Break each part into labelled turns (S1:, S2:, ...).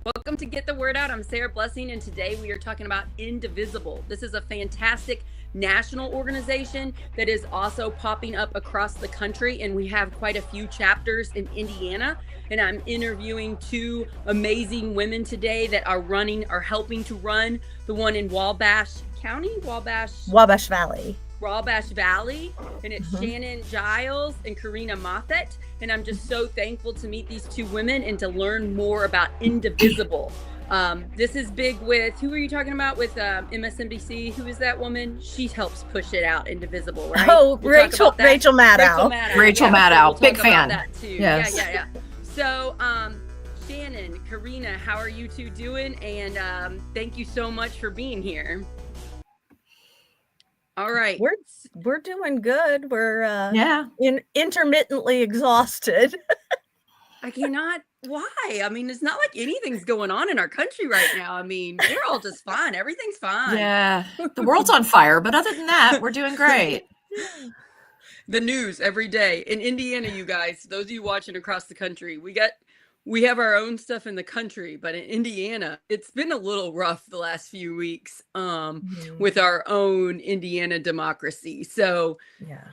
S1: Welcome to Get the Word Out. I'm Sarah Blessing, and today we are talking about Indivisible. This is a fantastic national organization that is also popping up across the country, and we have quite a few chapters in Indiana. And I'm interviewing two amazing women today that are helping to run the one in Wabash County,
S2: Wabash Valley.
S1: And it's Shannon Giles and Karina Moffett. And I'm just so thankful to meet these two women and to learn more about Indivisible. This is big with, who are you talking about with MSNBC? Who is that woman? She helps push it out, Indivisible, right?
S2: Oh, Rachel Maddow.
S3: Rachel Maddow, big fan.
S1: That too.
S3: Yes.
S1: Yeah. So, Shannon, Karina, how are you two doing? And thank you so much for being here. All right.
S2: We're doing good. We're intermittently exhausted.
S1: I cannot. Why? I mean, it's not like anything's going on in our country right now. I mean, we're all just fine. Everything's fine.
S3: Yeah. The world's on fire, but other than that, we're doing great.
S1: The news every day in Indiana, you guys, those of you watching across the country, we have our own stuff in the country, but in Indiana, it's been a little rough the last few weeks with our own Indiana democracy. So yeah.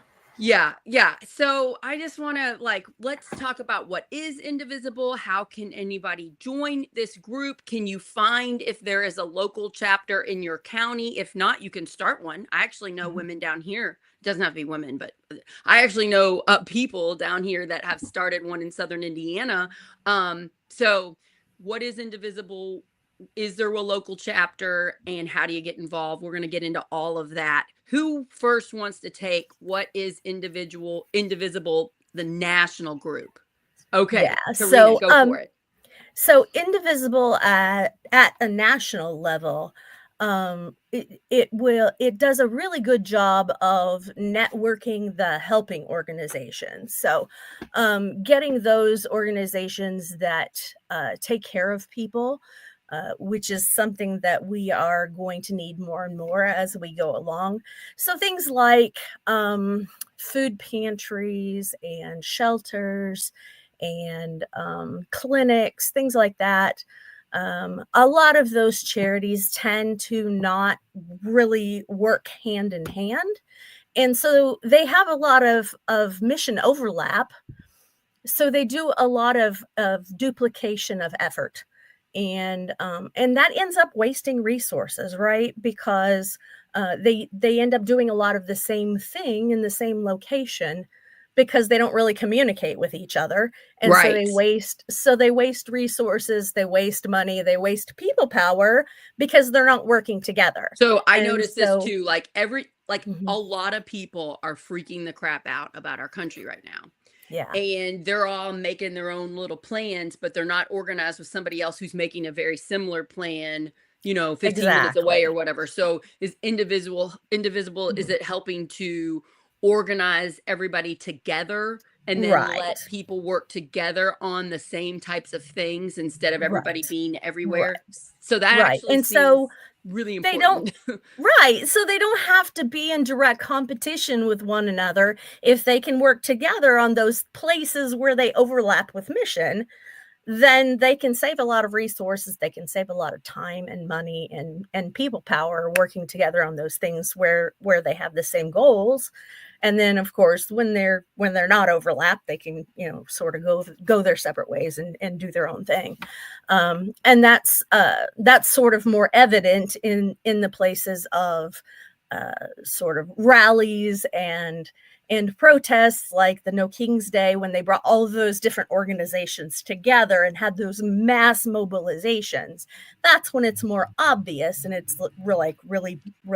S1: So I just want to let's talk about what is Indivisible. How can anybody join this group? Can you find if there is a local chapter in your county? If not, you can start one. I actually know women down here. It doesn't have to be women, but I actually know people down here that have started one in Southern Indiana. So what is Indivisible? Is there a local chapter, and how do you get involved? We're going to get into all of that. Who first wants to take what is Indivisible, the national group? Okay.
S2: Yeah.
S1: Karina, go for it.
S2: So Indivisible at a national level, it does a really good job of networking the helping organizations. So getting those organizations that take care of people, which is something that we are going to need more and more as we go along. So things like food pantries and shelters and clinics, things like that. A lot of those charities tend to not really work hand in hand. And so they have a lot of mission overlap. So they do a lot of duplication of effort. And that ends up wasting resources, right? Because they end up doing a lot of the same thing in the same location because they don't really communicate with each other. And
S1: right.
S2: So they waste resources, they waste money, they waste people power because they're not working together.
S1: So I noticed this too, a lot of people are freaking the crap out about our country right now.
S2: Yeah.
S1: And they're all making their own little plans, but they're not organized with somebody else who's making a very similar plan, 15 minutes away or whatever. So is Indivisible, is it helping to organize everybody together and then let people work together on the same types of things instead of everybody being everywhere?
S2: Right.
S1: So that actually
S2: and so
S1: really important.
S2: So they don't have to be in direct competition with one another if they can work together on those places where they overlap with mission. Then they can save a lot of resources. They can save a lot of time and money and people power working together on those things where they have the same goals. And then, of course, when they're not overlapped, they can sort of go their separate ways and do their own thing. And that's sort of more evident in the places of sort of rallies and protests like the No King's Day, when they brought all of those different organizations together and had those mass mobilizations. That's when it's more obvious and it's really.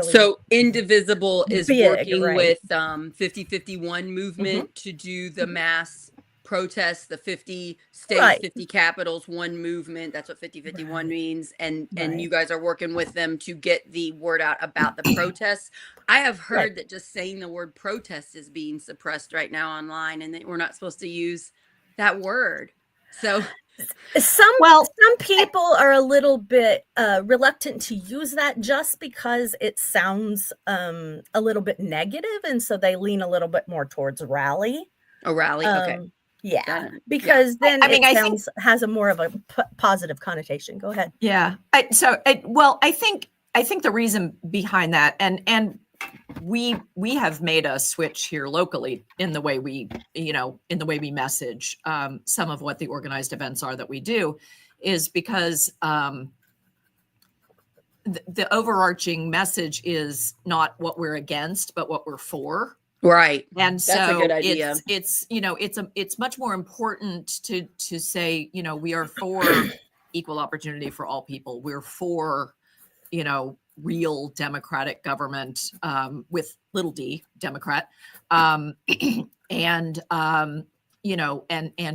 S1: So Indivisible is big, working with 5051 movement to do the mass protests, the 50 states, 50 capitals, one movement. That's what 5051 means. And you guys are working with them to get the word out about the protests. I have heard that just saying the word protest is being suppressed right now online, and that we're not supposed to use that word. So
S2: some people are a little bit reluctant to use that just because it sounds a little bit negative, and so they lean a little bit more towards rally.
S1: A rally, okay.
S2: Yeah,
S1: Yeah.
S2: because then
S3: I mean,
S2: it
S3: I think
S2: has a more of a positive connotation. Go ahead.
S3: yeah. I think the reason behind that, and we have made a switch here locally in the way we message some of what the organized events are that we do, is because the overarching message is not what we're against, but what we're for.
S1: Right.
S3: And
S1: That's a good
S3: so
S1: idea.
S3: it's much more important to say, we are for equal opportunity for all people. We're for, real democratic government, with little d, Democrat. And and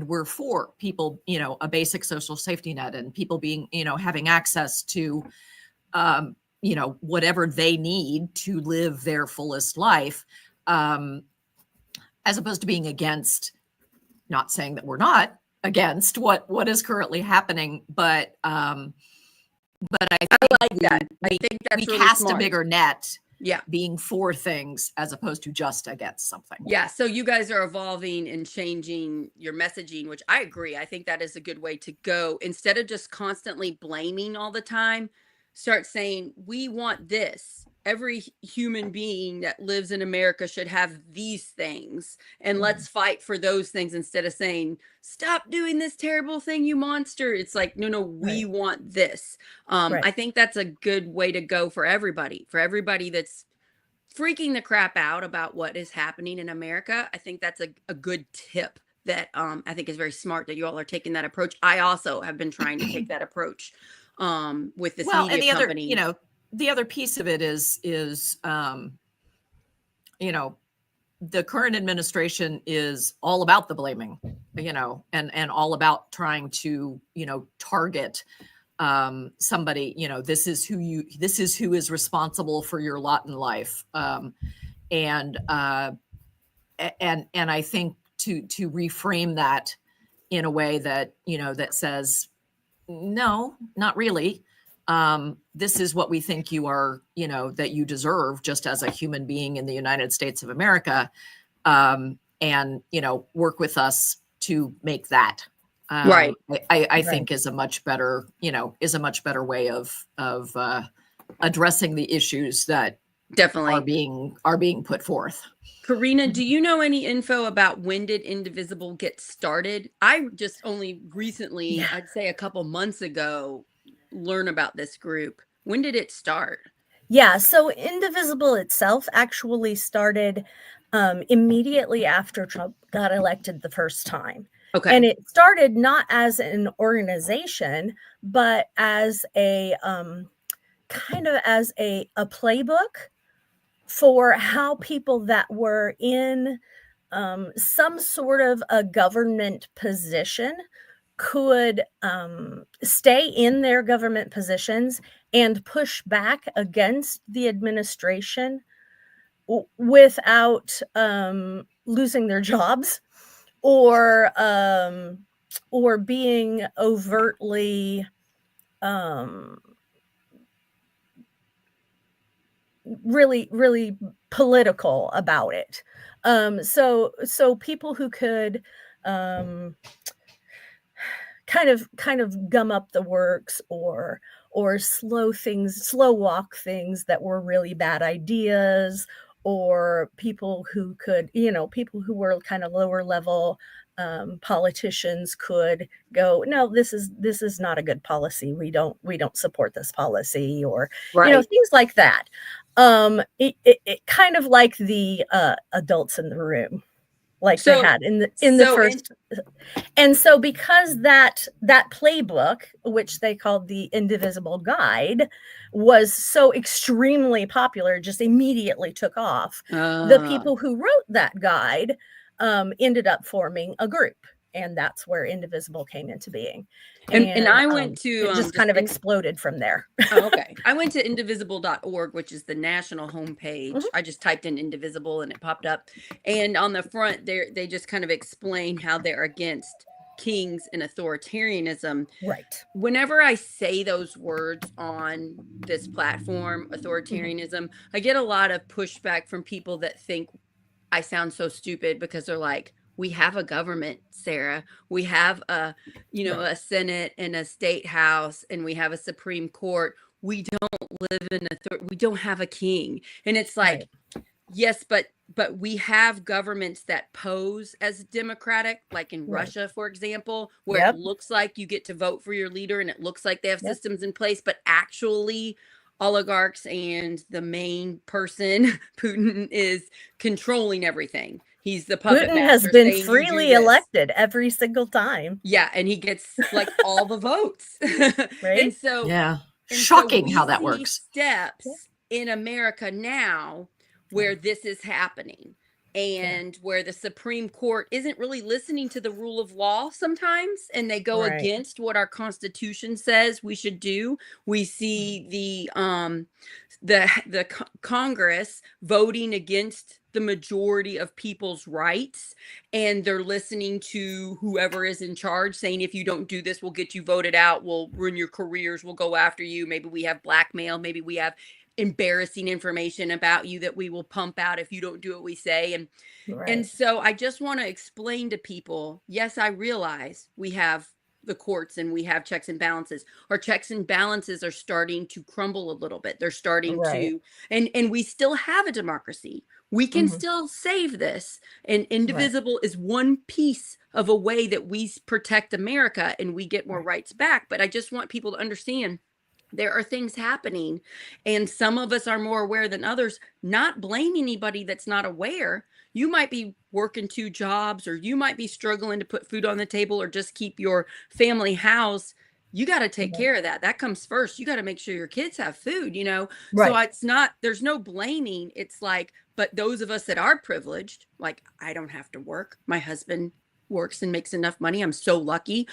S3: we're for people, a basic social safety net, and people being, having access to whatever they need to live their fullest life, as opposed to being against. Not saying that we're not against what is currently happening, but I think
S1: like that. I
S3: we
S1: think that's really
S3: cast
S1: smart.
S3: a bigger net,
S1: Yeah.
S3: being for things as opposed to just against something.
S1: Yeah. So you guys are evolving and changing your messaging, which I agree. I think that is a good way to go. Instead of just constantly blaming all the time, start saying, we want this. Every human being that lives in America should have these things. And let's fight for those things instead of saying, stop doing this terrible thing, you monster. It's like, no, we
S2: Right.
S1: want this.
S2: Right.
S1: I think that's a good way to go for everybody that's freaking the crap out about what is happening in America. I think that's a good tip that I think is very smart that you all are taking that approach. I also have been trying to take that approach with this
S3: Well, and
S1: media company.
S3: the other piece of it is the current administration is all about the blaming, and all about trying to, target somebody, this is who is responsible for your lot in life. And I think to reframe that in a way that, that says, no, not really. This is what we think you are, that you deserve just as a human being in the United States of America. And, work with us to make that.
S1: Right.
S3: I think is a much better, way of addressing the issues that
S1: Definitely
S3: are being put forth.
S1: Karina, do you know any info about when did Indivisible get started? I just only recently, I'd say a couple months ago, learn about this group. When did it start?
S2: Yeah, so Indivisible itself actually started immediately after Trump got elected the first time.
S1: Okay.
S2: And it started not as an organization, but as a kind of as a playbook for how people that were in some sort of a government position could stay in their government positions and push back against the administration without losing their jobs or being overtly really political about it. So people who could kind of gum up the works or slow walk things that were really bad ideas, or people who could, people who were kind of lower level politicians could go, no, this is not a good policy. We don't support this policy, or things like that. It kind of like the adults in the room, like they had in the first. And so because that playbook, which they called the Indivisible Guide, was so extremely popular, just immediately took off. The people who wrote that guide ended up forming a group, and that's where Indivisible came into being.
S1: And I went to
S2: it just kind of exploded from there.
S1: Okay. I went to indivisible.org, which is the national homepage. I just typed in Indivisible and it popped up. And on the front there, they just kind of explain how they're against kings and authoritarianism.
S2: Right.
S1: Whenever I say those words on this platform, authoritarianism, I get a lot of pushback from people that think I sound so stupid, because they're like, we have a government, Sarah. We have a,
S2: Right.
S1: a Senate and a state house, and we have a Supreme Court. We don't live in we don't have a king. And it's like,
S2: Right.
S1: yes, but we have governments that pose as democratic, like in
S2: Right.
S1: Russia, for example, where it
S2: Yep.
S1: looks like you get to vote for your leader and it looks like they have
S2: Yep.
S1: systems in place, but actually oligarchs and the main person, Putin, is controlling everything. He's the puppet
S2: Putin has
S1: master
S2: been
S1: saying, you do
S2: freely
S1: this.
S2: elected every single time.
S1: Yeah, and he gets like all the votes.
S2: Right?
S1: And so
S3: Yeah.
S1: and so
S3: Shocking
S1: we
S3: how that
S1: see
S3: works.
S1: steps in America now where this is happening, and where the Supreme Court isn't really listening to the rule of law sometimes, and they go
S2: Right.
S1: against what our Constitution says we should do. We see the Congress voting against the majority of people's rights, and they're listening to whoever is in charge saying, if you don't do this, we'll get you voted out, we'll ruin your careers, we'll go after you, maybe we have blackmail, maybe we have embarrassing information about you that we will pump out if you don't do what we say. And
S2: Right.
S1: so I just want to explain to people, yes, I realize we have the courts and we have checks and balances. Our checks and balances are starting to crumble a little bit. They're starting
S2: Right.
S1: to, and we still have a democracy. We can still save this. And Indivisible is one piece of a way that we protect America and we get more rights back. But I just want people to understand there are things happening, and some of us are more aware than others. Not blame anybody that's not aware. You might be working two jobs, or you might be struggling to put food on the table or just keep your family housed. You got to take care of that. That comes first. You got to make sure your kids have food, So
S2: Right.
S1: it's not, there's no blaming. It's like, but those of us that are privileged, like I don't have to work. My husband works and makes enough money. I'm so lucky.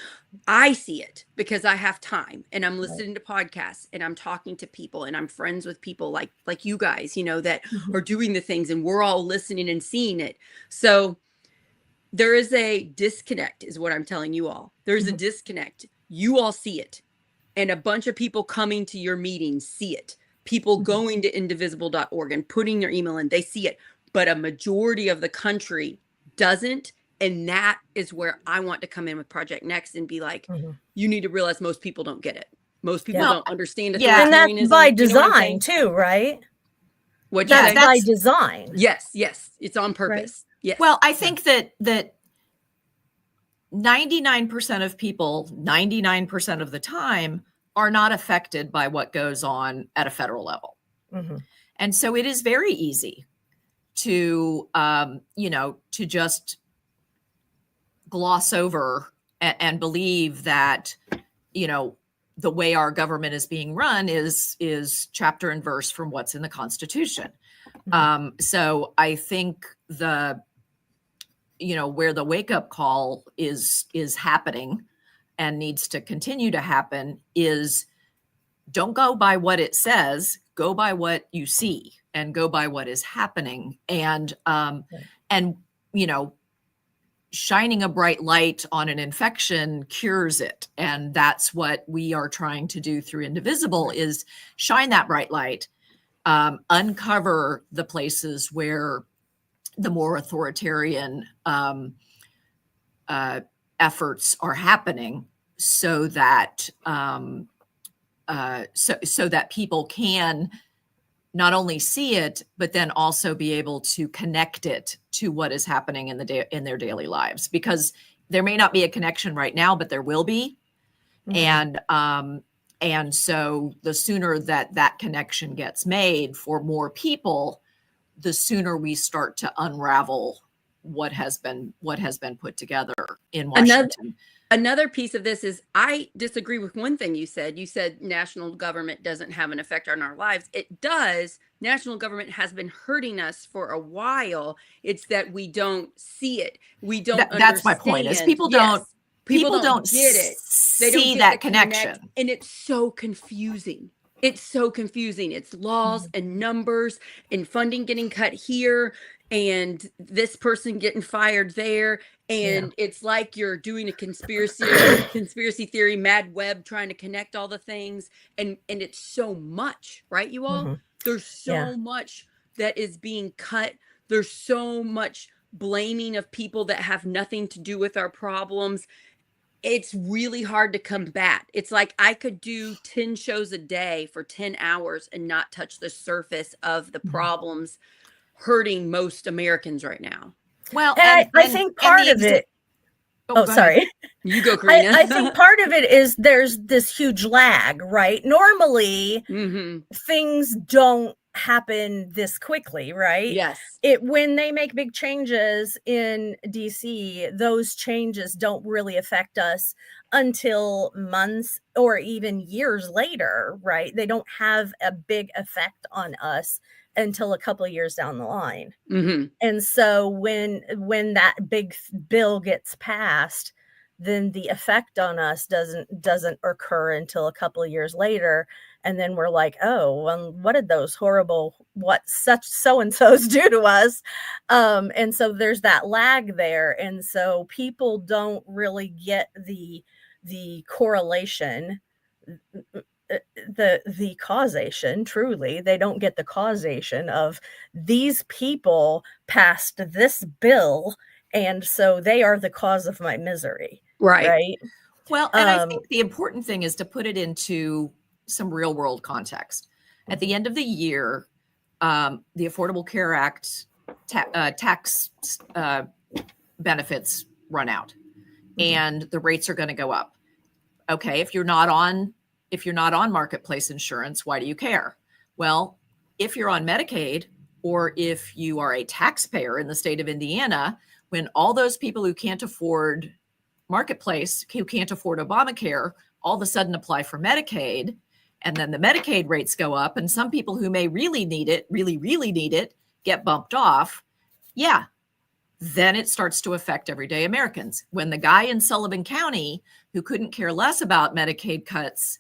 S1: I see it because I have time, and I'm listening to podcasts, and I'm talking to people, and I'm friends with people like you guys, that are doing the things, and we're all listening and seeing it. So there is a disconnect, is what I'm telling you all. There's a disconnect. You all see it. And a bunch of people coming to your meetings see it. People going to indivisible.org and putting their email in, they see it. But a majority of the country doesn't. And that is where I want to come in with Project Next and be like, you need to realize most people don't get it. Most people don't understand
S3: Yeah.
S2: And that's
S1: authoritarianism.
S2: by
S1: You know what I'm
S2: design
S1: saying?
S2: too, right?
S1: What'd you
S2: That's
S1: say?
S2: by design.
S1: Yes, it's on purpose. Yes.
S3: Well, I think that 99% of people, 99% of the time, are not affected by what goes on at a federal level. And so it is very easy to, to just gloss over and believe that, the way our government is being run is chapter and verse from what's in the Constitution. So I think where the wake up call is happening and needs to continue to happen is, don't go by what it says, go by what you see and go by what is happening. And shining a bright light on an infection cures it. And that's what we are trying to do through Indivisible, is shine that bright light, uncover the places where the more authoritarian efforts are happening, so that so that people can not only see it, but then also be able to connect it to what is happening in their daily lives. Because there may not be a connection right now, but there will be. And so the sooner that connection gets made for more people, the sooner we start to unravel what has been put together in Washington.
S1: Another piece of this is, I disagree with one thing you said. You said national government doesn't have an effect on our lives. It does. National government has been hurting us for a while. It's that we don't see it. We don't understand.
S3: That's my point, is people don't
S1: get it. They don't
S3: see
S1: get
S3: that
S1: the
S3: connection.
S1: And it's so confusing. It's so confusing. It's laws and numbers and funding getting cut here and this person getting fired there. And it's like you're doing a conspiracy theory, mad web, trying to connect all the things. And it's so much, right, you all? There's so much that is being cut. There's so much blaming of people that have nothing to do with our problems, it's really hard to combat. It's like I could do 10 shows a day for 10 hours and not touch the surface of the problems hurting most Americans right now.
S3: Well,
S2: I think part of it.
S3: Oh,
S2: Oh, sorry.
S1: You go, Karina.
S2: I think part of it is there's this huge lag, right? Normally, things don't happen this quickly, right?
S1: Yes.
S2: When they make big changes in DC, those changes don't really affect us until months or even years later, right? They don't have a big effect on us until a couple of years down the line. And so when that big bill gets passed, then the effect on us doesn't occur until a couple of years later. And then we're like, oh, well, what did those horrible so-and-sos do to us? And so there's that lag there. And so people don't really get the correlation, the causation. Truly, they don't get the causation of these people passed this bill, and so they are the cause of my misery. Right.
S3: Well, and I think the important thing is to put it into some real world context. At the end of the year, the Affordable Care Act tax benefits run out, and the rates are going to go up. Okay, if you're not on marketplace insurance, why do you care? Well, if you're on Medicaid, or if you are a taxpayer in the state of Indiana, when all those people who can't afford marketplace, who can't afford Obamacare, all of a sudden apply for Medicaid, and then the Medicaid rates go up, and some people who may really need it, get bumped off. Yeah, then it starts to affect everyday Americans. When the guy in Sullivan County who couldn't care less about Medicaid cuts,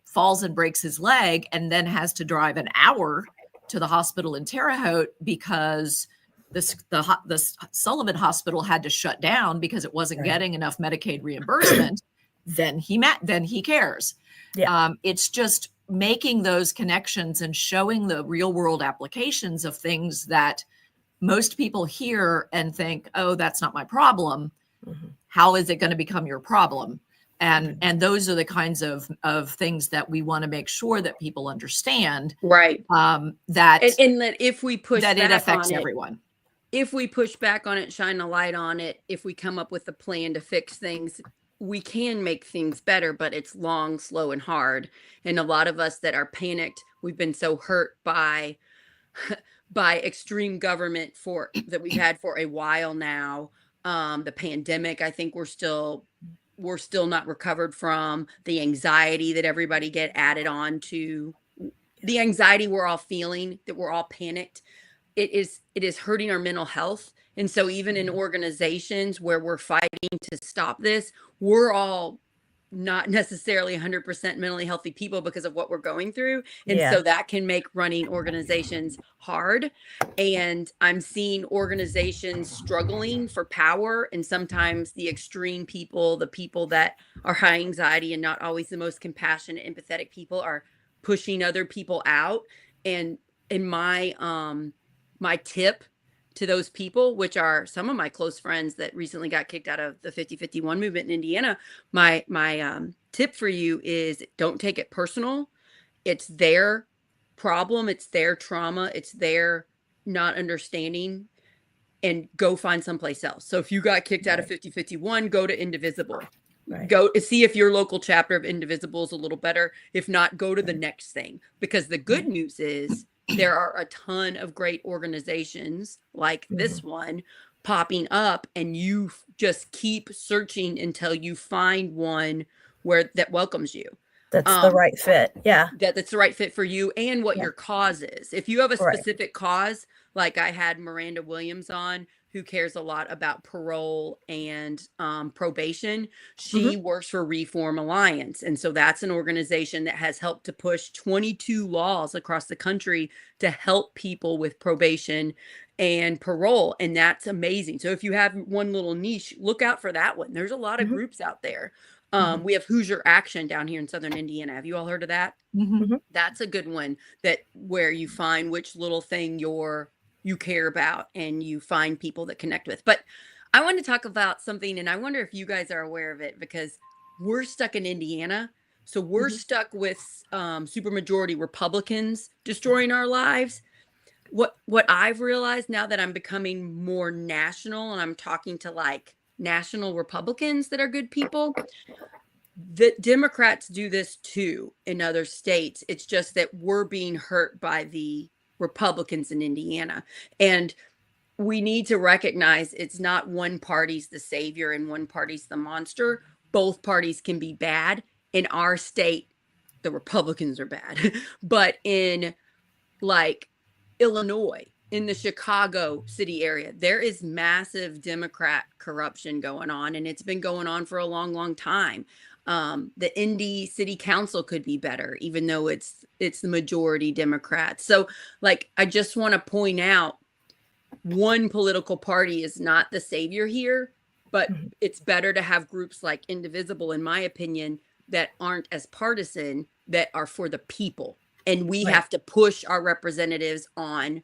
S3: falls and breaks his leg and then has to drive an hour to the hospital in Terre Haute because the Sullivan Hospital had to shut down because it wasn't getting enough Medicaid reimbursement, then he cares. Yeah. It's just making those connections and showing the real world applications of things that most people hear and think, oh, that's not my problem. How is it going to become your problem? And those are the kinds of things that we want to make sure that people understand.
S1: Right.
S3: That
S1: that if we push
S3: that
S1: back
S3: it affects
S1: on
S3: everyone.
S1: If we push back on it, shine a light on it, if we come up with a plan to fix things, we can make things better, but it's long, slow, and hard. And a lot of us that are panicked, we've been so hurt by extreme government that we've had for a while now. The pandemic, I think we're still not recovered from. The anxiety that everybody get added on to, the anxiety we're all feeling, that we're all panicked. It is hurting our mental health. And so even in organizations where we're fighting to stop this, we're all not necessarily 100% mentally healthy people because of what we're going through. And so that can make running organizations hard. And I'm seeing organizations struggling for power. And sometimes the extreme people, the people that are high anxiety and not always the most compassionate, empathetic people, are pushing other people out. And in my tip to those people, which are some of my close friends that recently got kicked out of the 5051 movement in Indiana, my tip for you is don't take it personal. It's their problem. It's their trauma. It's their not understanding, and go find someplace else. So if you got kicked out of 5051, go to Indivisible. Go see if your local chapter of Indivisible is a little better. If not, go to the next thing, because the good news is there are a ton of great organizations like this one popping up, and you just keep searching until you find one that welcomes you.
S2: That's the right fit. Yeah.
S1: That's the right fit for you and what your cause is. If you have a specific cause, like I had Miranda Williams on, who cares a lot about parole and probation. She works for Reform Alliance. And so that's an organization that has helped to push 22 laws across the country to help people with probation and parole. And that's amazing. So if you have one little niche, look out for that one. There's a lot of groups out there. We have Hoosier Action down here in Southern Indiana. Have you all heard of that? That's a good one, where you find which little thing your you care about and you find people that connect with. But I want to talk about something, and I wonder if you guys are aware of it, because we're stuck in Indiana. So we're
S2: Mhm.
S1: stuck with supermajority Republicans destroying our lives. What I've realized now that I'm becoming more national and I'm talking to like national Republicans that are good people, the Democrats do this too in other states. It's just that we're being hurt by the Republicans in Indiana. And we need to recognize it's not one party's the savior and one party's the monster. Both parties can be bad. In our state, the Republicans are bad. But in like Illinois, in the Chicago city area, there is massive Democrat corruption going on, and it's been going on for a long, long time. The Indy City Council could be better, even though it's the majority Democrats. So, like, I just want to point out, one political party is not the savior here, but
S2: Mhm.
S1: it's better to have groups like Indivisible, in my opinion, that aren't as partisan, that are for the people. And we
S2: Right.
S1: have to push our representatives on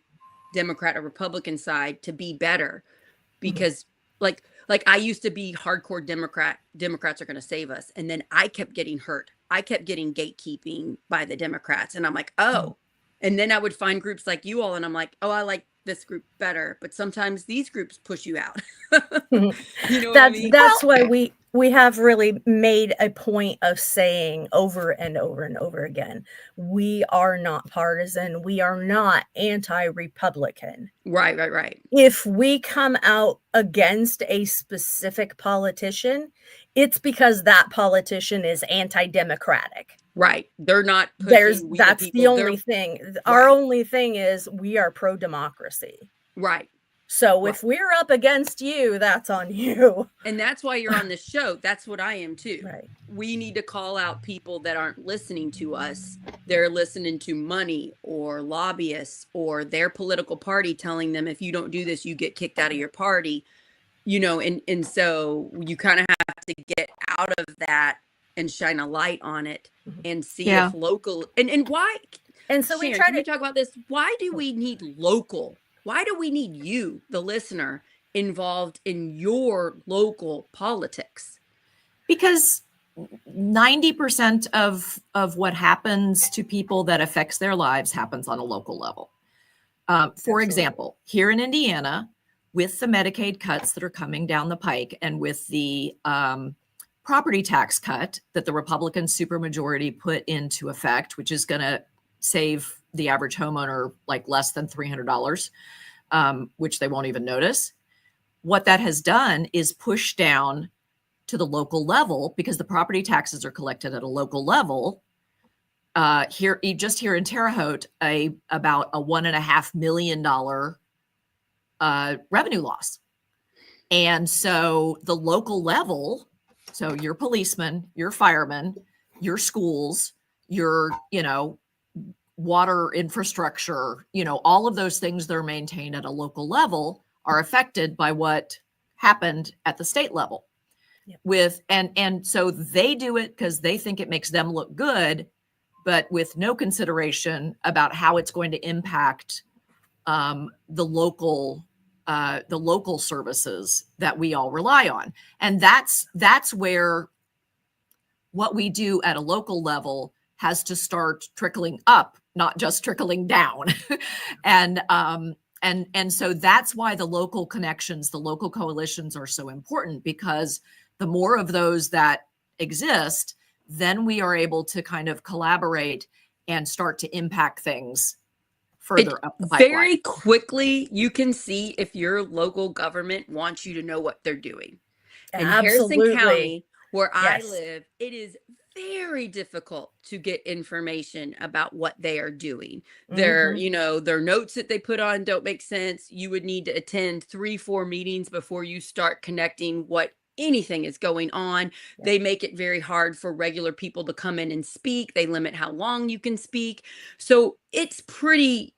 S1: Democrat or Republican side to be better,
S2: Mhm.
S1: because like I used to be hardcore Democrats are going to save us, and then I kept getting hurt. I kept getting gatekeeping by the Democrats, and I'm like,
S2: Mhm.
S1: "Oh." And then I would find groups like you all, and I'm like, "Oh, I like this group better." But sometimes these groups push you out.
S2: Mhm.
S1: You know what I
S2: That's
S1: mean?
S2: that's why we have really made a point of saying over and over and over again, we are not partisan, we are not anti-Republican.
S1: Right, right, right.
S2: If we come out against a specific politician, it's because that politician is anti-democratic.
S1: Right. They're not pushing we the
S2: That's the
S1: people.
S2: only
S1: They're
S2: thing. Our
S1: right.
S2: only thing is we are pro-democracy.
S1: Right.
S2: So
S1: Right.
S2: if we're up against you, that's on you.
S1: And that's why you're on this show. That's what I am too.
S2: Right.
S1: We need to call out people that aren't listening to us. They're listening to money or lobbyists or their political party telling them, if you don't do this, you get kicked out of your party. And so you kind of have to get out of that and shine a light on it
S2: Mhm.
S1: and see
S3: Yeah.
S1: if local and why.
S2: And so we
S1: Sharon,
S2: try
S1: can we
S2: to
S1: talk about this? Why do we need local? Why do we need you, the listener, involved in your local politics?
S3: Because 90% of what happens to people that affects their lives happens on a local level. For
S2: Absolutely.
S3: example, here in Indiana, with the Medicaid cuts that are coming down the pike and with the property tax cut that the Republican supermajority put into effect, which is going to save the average homeowner like less than $300, which they won't even notice. What that has done is push down to the local level, because the property taxes are collected at a local level. Here in Terre Haute, about a $1.5 million revenue loss. And so the local level, so your policemen, your firemen, your schools, your, water infrastructure, all of those things that are maintained at a local level are affected by what happened at the state level.
S2: Yep.
S3: And so they do it because they think it makes them look good, but with no consideration about how it's going to impact the local services that we all rely on. And that's where what we do at a local level has to start trickling up, not just trickling down. And so that's why the local connections, the local coalitions are so important, because the more of those that exist, then we are able to kind of collaborate and start to impact things
S1: It
S3: further up the pipeline.
S1: very quickly, you can see if your local government wants you to know what they're doing. In Harrison
S2: Absolutely.
S1: County, where I
S2: Yes.
S1: live, it is very difficult to get information about what they are doing.
S2: Mhm.
S1: Their notes that they put on don't make sense. You would need to attend 3, 4 meetings before you start connecting what anything is going on.
S2: Yep.
S1: They make it very hard for regular people to come in and speak. They limit how long you can speak. So it's pretty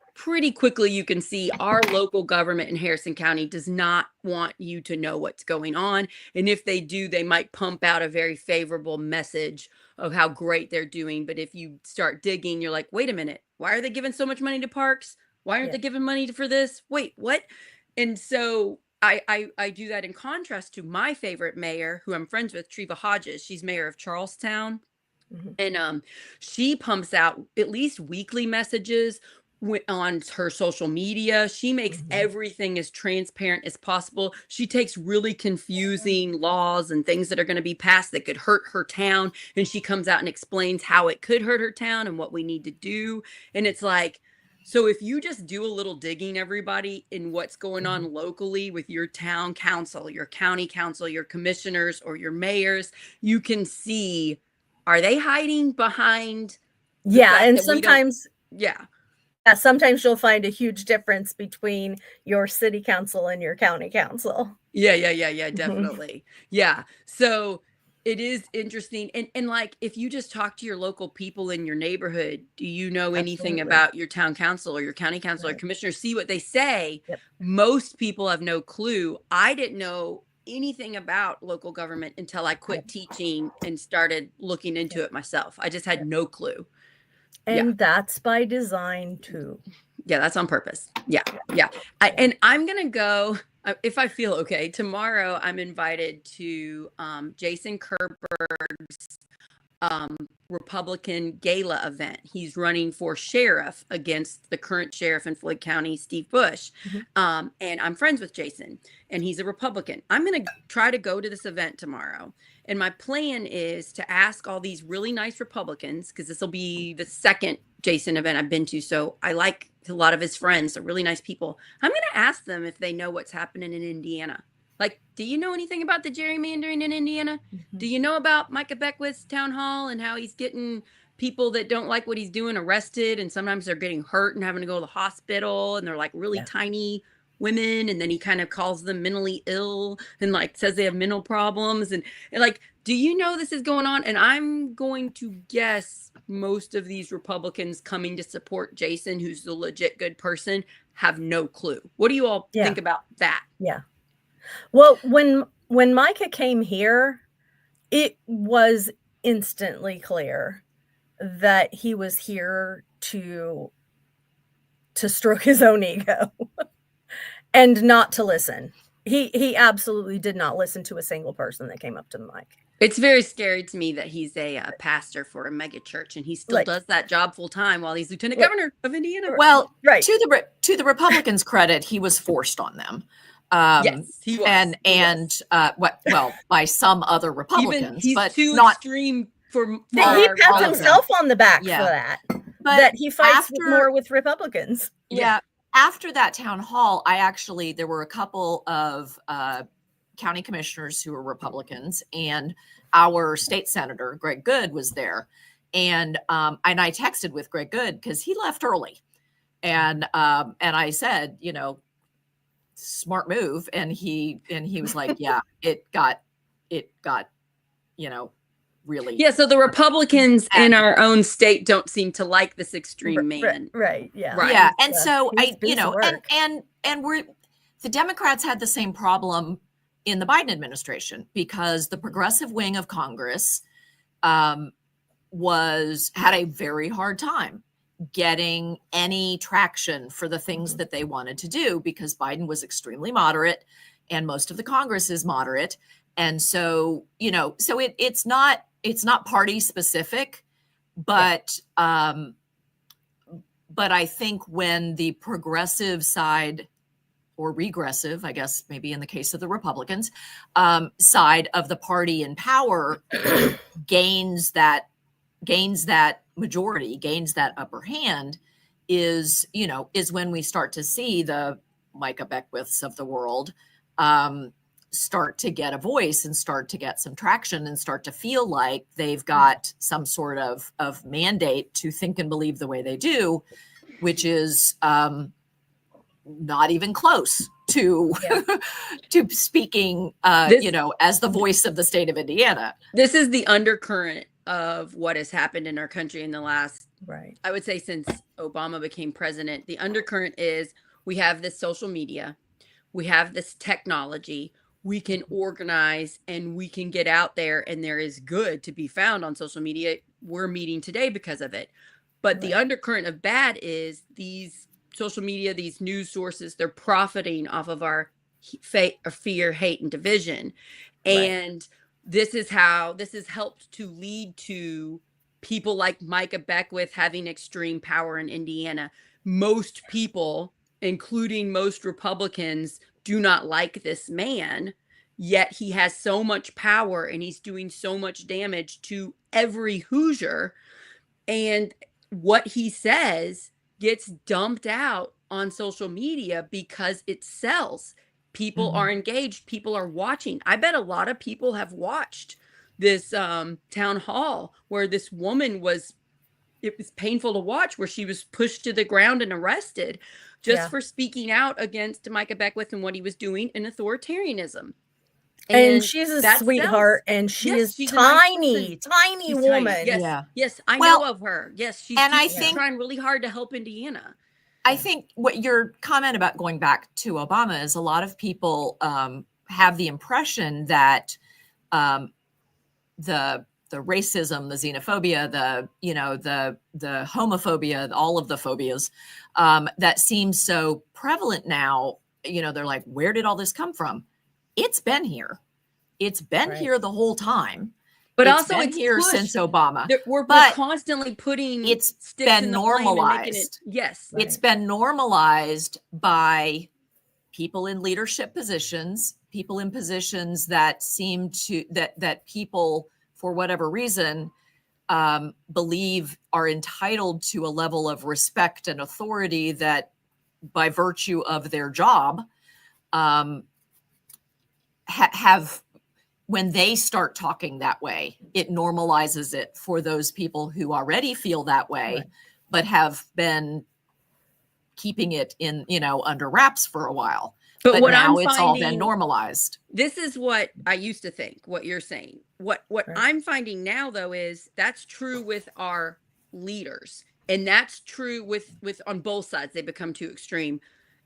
S1: quickly you can see our local government in Harrison County does not want you to know what's going on. And if they do, they might pump out a very favorable message of how great they're doing. But if you start digging, you're like, wait a minute, why are they giving so much money to parks? Why aren't they giving money for this? Wait, what? And so I do that in contrast to my favorite mayor, who I'm friends with, Treva Hodges. She's mayor of Charlestown.
S2: Mhm.
S1: And she pumps out at least weekly messages on her social media. She makes
S2: Mhm.
S1: everything as transparent as possible. She takes really confusing laws and things that are going to be passed that could hurt her town, and she comes out and explains how it could hurt her town and what we need to do. And it's like, so if you just do a little digging, everybody, in what's going
S2: Mhm.
S1: on locally with your town council, your county council, your commissioners, or your mayors, you can see, are they hiding behind the
S2: Yeah,
S1: fact
S2: and
S1: that we don't?
S2: sometimes
S1: Yeah.
S2: sometimes you'll find a huge difference between your city council and your county council.
S1: Yeah,
S2: Mhm.
S1: definitely. Yeah. So it is interesting. And like, if you just talk to your local people in your neighborhood, do you know anything
S2: Absolutely.
S1: about your town council or your county council or
S2: Right.
S1: commissioner? See what they say.
S2: Yep.
S1: Most people have no clue. I didn't know anything about local government until I quit
S2: Yep.
S1: teaching and started looking into
S2: Yep.
S1: it myself. I just had
S2: Yep.
S1: no clue. Yeah.
S2: And that's by design too.
S1: Yeah, that's on purpose. Yeah,
S2: Yeah.
S1: yeah. And I'm gonna go, if I feel okay. Tomorrow, I'm invited to Jason Kerber's Republican gala event. He's running for sheriff against the current sheriff in Floyd County, Steve Bush.
S2: Mhm.
S1: And I'm friends with Jason, and he's a Republican. I'm going to try to go to this event tomorrow. And my plan is to ask all these really nice Republicans, because this will be the second Jason event I've been to. So I like a lot of his friends. They're really nice people. I'm going to ask them if they know what's happening in Indiana. Like, do you know anything about the gerrymandering in Indiana?
S2: Mhm.
S1: Do you know about Micah Beckwith's town hall and how he's getting people that don't like what he's doing arrested, and sometimes they're getting hurt and having to go to the hospital, and they're like really
S2: Yeah.
S1: tiny women, and then he kind of calls them mentally ill and like says they have mental problems, and like, do you know this is going on? And I'm going to guess most of these Republicans coming to support Jason, who's the legit good person, have no clue. What do you all
S2: Yeah.
S1: think about that?
S2: Yeah. Well, when Micah came here, it was instantly clear that he was here to stroke his own ego and not to listen. He absolutely did not listen to a single person that came up to the mic.
S1: It's very scary to me that he's a pastor for a mega church, and he still does that job full time while he's lieutenant governor of Indiana.
S3: Well,
S2: right.
S3: To the Republicans' credit, he was forced on them.
S1: Yes, he was.
S3: Well, by some other Republicans,
S1: He's
S3: but
S1: too
S3: not
S1: extreme for
S2: he
S1: our
S2: pats
S1: all of them.
S2: himself on the back
S3: Yeah.
S2: for that.
S3: But
S2: that he fights
S3: after-
S2: more with Republicans.
S3: Yeah. After that town hall, there were a couple of county commissioners who were Republicans, and our state senator, Greg Good, was there. And I texted with Greg Good because he left early. And I said, smart move. And he was like, yeah, it got, really.
S1: Yeah, so the Republicans in our own state don't seem to like this extreme man.
S2: Right. Yeah.
S1: Right.
S3: Yeah. And so the Democrats had the same problem in the Biden administration, because the progressive wing of Congress had a very hard time getting any traction for the things that they wanted to do, because Biden was extremely moderate and most of the Congress is moderate. And so, it's not party specific, but I think when the progressive side, or regressive, I guess maybe in the case of the Republicans, side of the party in power gains that majority, gains that upper hand, is when we start to see the Micah Beckwiths of the world start to get a voice and start to get some traction and start to feel like they've got some sort of mandate to think and believe the way they do, which is not even close to to speaking as the voice of the state of Indiana.
S1: This is the undercurrent of what has happened in our country in the last, I would say, since Obama became president. The undercurrent is, we have this social media, we have this technology, we can organize and we can get out there, and there is good to be found on social media. We're meeting today because of it. But the undercurrent of bad is these social media, these news sources, they're profiting off of our fear, hate, and division. And this is how this has helped to lead to people like Micah Beckwith having extreme power in Indiana. Most people, including most Republicans, do not like this man, yet he has so much power and he's doing so much damage to every Hoosier. And what he says gets dumped out on social media because it sells. People are engaged. People are watching. I bet a lot of people have watched this town hall where this woman was, it was painful to watch, where she was pushed to the ground and arrested just for speaking out against Micah Beckwith and what he was doing in authoritarianism.
S2: And she's a sweetheart, and she is tiny, tiny woman.
S1: Yes, I know of her. Yes, she's trying really hard to help Indiana.
S3: I think what your comment about going back to Obama is, a lot of people have the impression that the racism, the xenophobia, the homophobia, all of the phobias that seems so prevalent now, they're like, where did all this come from? It's been here. It's been here the whole time.
S1: But
S3: it's
S1: also
S3: been
S1: it's
S3: here
S1: pushed.
S3: since Obama.
S1: We're constantly putting
S3: it's
S1: sticks
S3: been
S1: in the
S3: normalized.
S1: Yes.
S3: It's been normalized by people in leadership positions, people in positions that seem to that people, for whatever reason, believe are entitled to a level of respect and authority that, by virtue of their job, have, when they start talking that way, it normalizes it for those people who already feel that way, but have been keeping it in, under wraps for a while. But what now it's all been normalized.
S1: This is what I used to think, what you're saying. What I'm finding now, though, is that's true with our leaders. And that's true with on both sides. They become too extreme.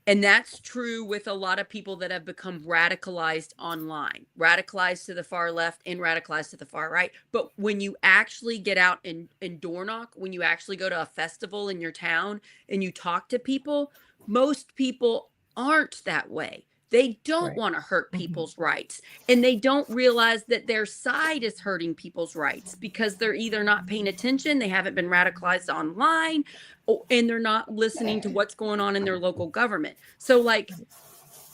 S1: And that's true with a lot of people that have become radicalized online, radicalized to the far left and radicalized to the far right. But when you actually get out and door knock, when you actually go to a festival in your town and you talk to people, most people aren't that way. They don't want to hurt people's rights, and they don't realize that their side is hurting people's rights because they're either not paying attention, they haven't been radicalized online, and they're not listening to what's going on in their local government. So, like,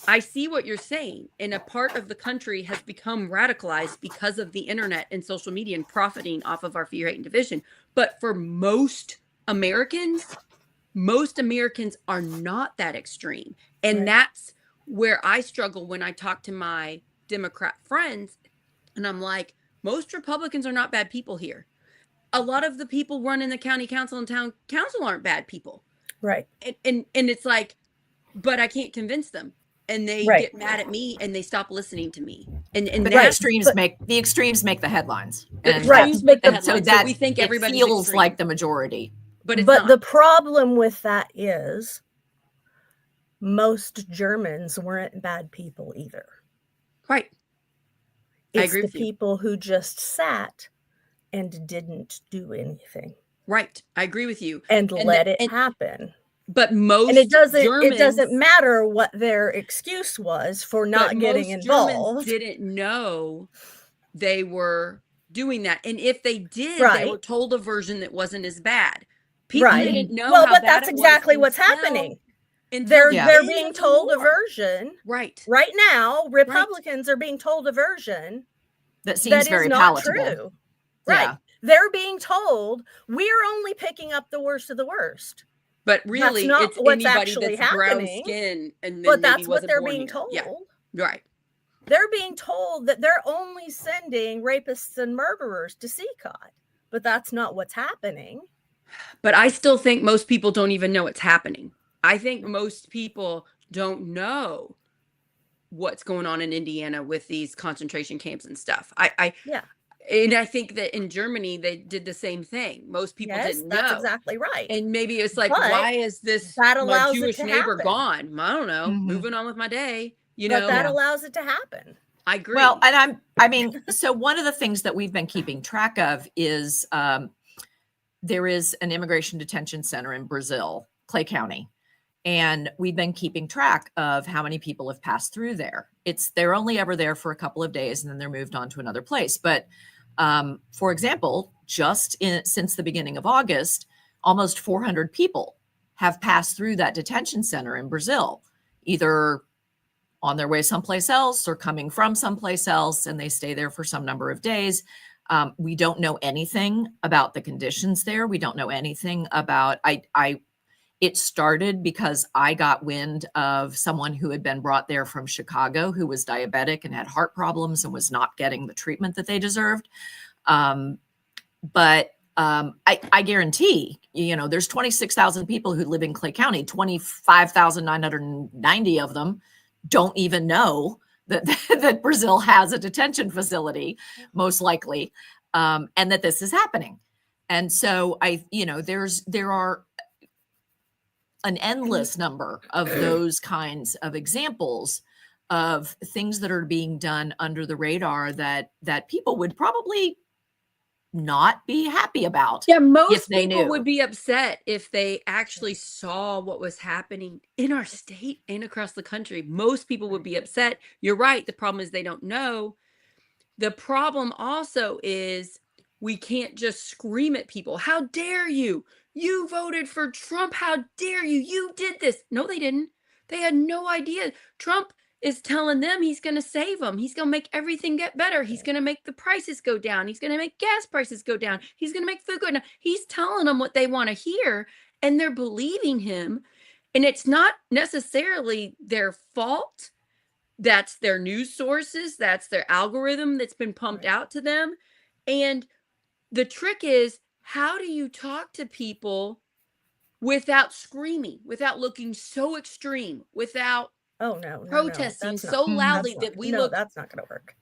S1: I see what you're saying, and a part of the country has become radicalized because of the internet and social media and profiting off of our fear, hate, and division. But for most Americans are not that extreme. And that's where I struggle when I talk to my Democrat friends, and I'm like, most Republicans are not bad people here. A lot of the people running the county council and town council aren't bad people.
S2: Right.
S1: And it's like, but I can't convince them. And they get mad at me and they stop listening to me. And
S3: but the extremes make the headlines.
S1: And make the headlines.
S3: So that
S1: we think everybody
S3: feels like the majority.
S1: But
S2: the problem with that is most Germans weren't bad people either.
S1: Right.
S2: It's
S1: I agree with
S2: the people who just sat and didn't do anything.
S1: Right. I agree with you.
S2: And let it happen.
S1: But most
S2: it
S1: Germans,
S2: doesn't matter what their excuse was for not getting involved.
S1: Germans didn't know they were doing that. And if they did, they were told a version that wasn't as bad. People didn't know.
S2: Well, but that's exactly what's happening. They're being told a version.
S1: Right
S2: now, Republicans are being told a version
S3: that seems very palatable.
S2: True. Right. They're being told we're only picking up the worst of the worst.
S1: But really,
S2: that's not
S1: it's
S2: what's
S1: anybody
S2: actually
S1: that's
S2: happening.
S1: brown skin, and
S2: but that's what they're being told.
S1: Yeah. Right.
S2: They're being told that they're only sending rapists and murderers to CCOT, but that's not what's happening.
S1: But I still think most people don't even know it's happening. I think most people don't know what's going on in Indiana with these concentration camps and stuff. And I think that in Germany, they did the same thing. Most people didn't know.
S2: That's exactly right.
S1: And maybe it's like, why is this my Jewish neighbor gone? I don't know. Moving on with my day.
S2: But that allows it to happen.
S1: I agree.
S3: Well, and so one of the things that we've been keeping track of is there is an immigration detention center in Brazil, Clay County. And we've been keeping track of how many people have passed through there. They're only ever there for a couple of days and then they're moved on to another place. But for example, since the beginning of August, almost 400 people have passed through that detention center in Brazil, either on their way someplace else or coming from someplace else, and they stay there for some number of days. We don't know anything about the conditions there. We don't know anything about, it started because I got wind of someone who had been brought there from Chicago who was diabetic and had heart problems and was not getting the treatment that they deserved. But I guarantee, there's 26,000 people who live in Clay County, 25,990 of them don't even know that Brazil has a detention facility, most likely, and that this is happening. And so there are an endless number of those kinds of examples of things that are being done under the radar that people would probably not be happy about.
S1: Yeah, most
S3: they
S1: people
S3: knew.
S1: would be upset if they actually saw what was happening in our state and across the country. Most people would be upset. You're right. The problem is they don't know. The problem also is we can't just scream at people. How dare you? You voted for Trump. How dare you? You did this. No, they didn't. They had no idea. Trump is telling them he's going to save them. He's going to make everything get better. He's going to make the prices go down. He's going to make gas prices go down. He's going to make food go down. He's telling them what they want to hear, and they're believing him. And it's not necessarily their fault. That's their news sources. That's their algorithm that's been pumped out to them. And the trick is, how do you talk to people without screaming, without looking so extreme, without protesting so loudly that we look...
S2: that's not going to work.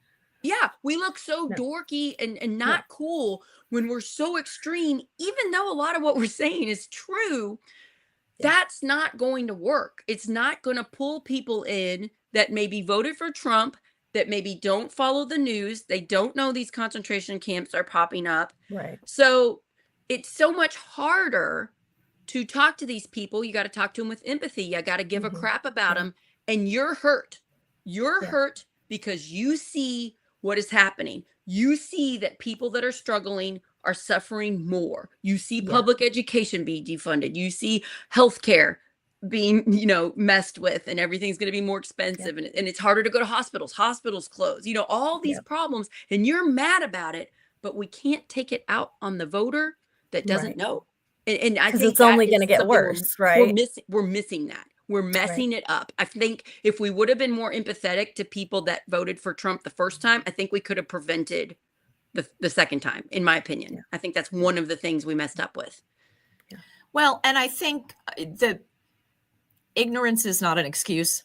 S1: Yeah, we look so dorky and not cool when we're so extreme, even though a lot of what we're saying is true. That's not going to work. It's not going to pull people in that maybe voted for Trump, that maybe don't follow the news. They don't know these concentration camps are popping up.
S2: Right.
S1: So it's so much harder to talk to these people. You got to talk to them with empathy. You got to give a crap about them. And you're hurt. You're hurt because you see what is happening. You see that people that are struggling are suffering more. You see public education being defunded. You see healthcare being, messed with, and everything's going to be more expensive. And it's harder to go to hospitals. Hospitals close, all these problems, and you're mad about it, but we can't take it out on the voter that doesn't know. And I think
S2: it's only going to get worse, right?
S1: We're missing that. We're messing it up. I think if we would have been more empathetic to people that voted for Trump the first time, I think we could have prevented the second time, in my opinion. I think that's one of the things we messed up with.
S3: Well, and I think the ignorance is not an excuse.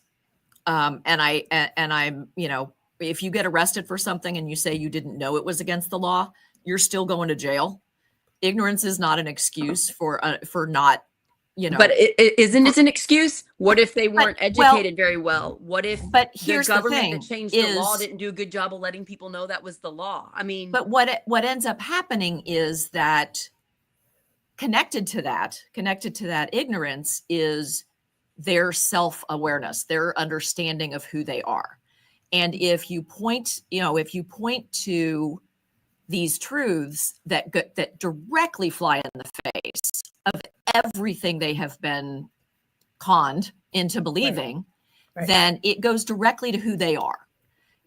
S3: And I'm, if you get arrested for something and you say you didn't know it was against the law, you're still going to jail. Ignorance is not an excuse for not,
S1: But isn't it an excuse? What if they weren't educated very well? What if the government that changed the law didn't do a good job of letting people know that was the law? I mean,
S3: but what ends up happening is that connected to that ignorance is their self-awareness, their understanding of who they are. And if you point to these truths that directly fly in the face of everything they have been conned into believing, then it goes directly to who they are.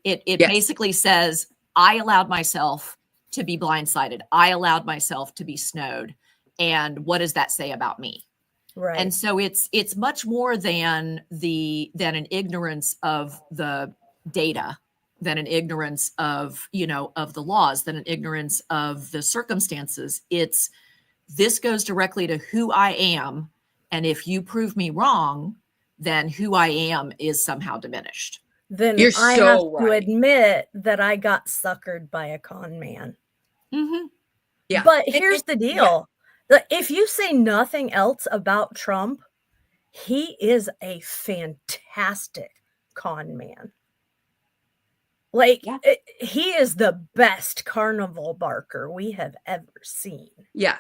S3: It basically says, I allowed myself to be blindsided. I allowed myself to be snowed. And what does that say about me?
S2: Right.
S3: And so it's much more than an ignorance of the data, than an ignorance of the laws, than an ignorance of the circumstances. This goes directly to who I am. And if you prove me wrong, then who I am is somehow diminished.
S2: Then I have to admit that I got suckered by a con man.
S3: Mm-hmm.
S2: Yeah. But here's the deal. If you say nothing else about Trump, he is a fantastic con man. He is the best carnival barker we have ever seen.
S1: Yeah.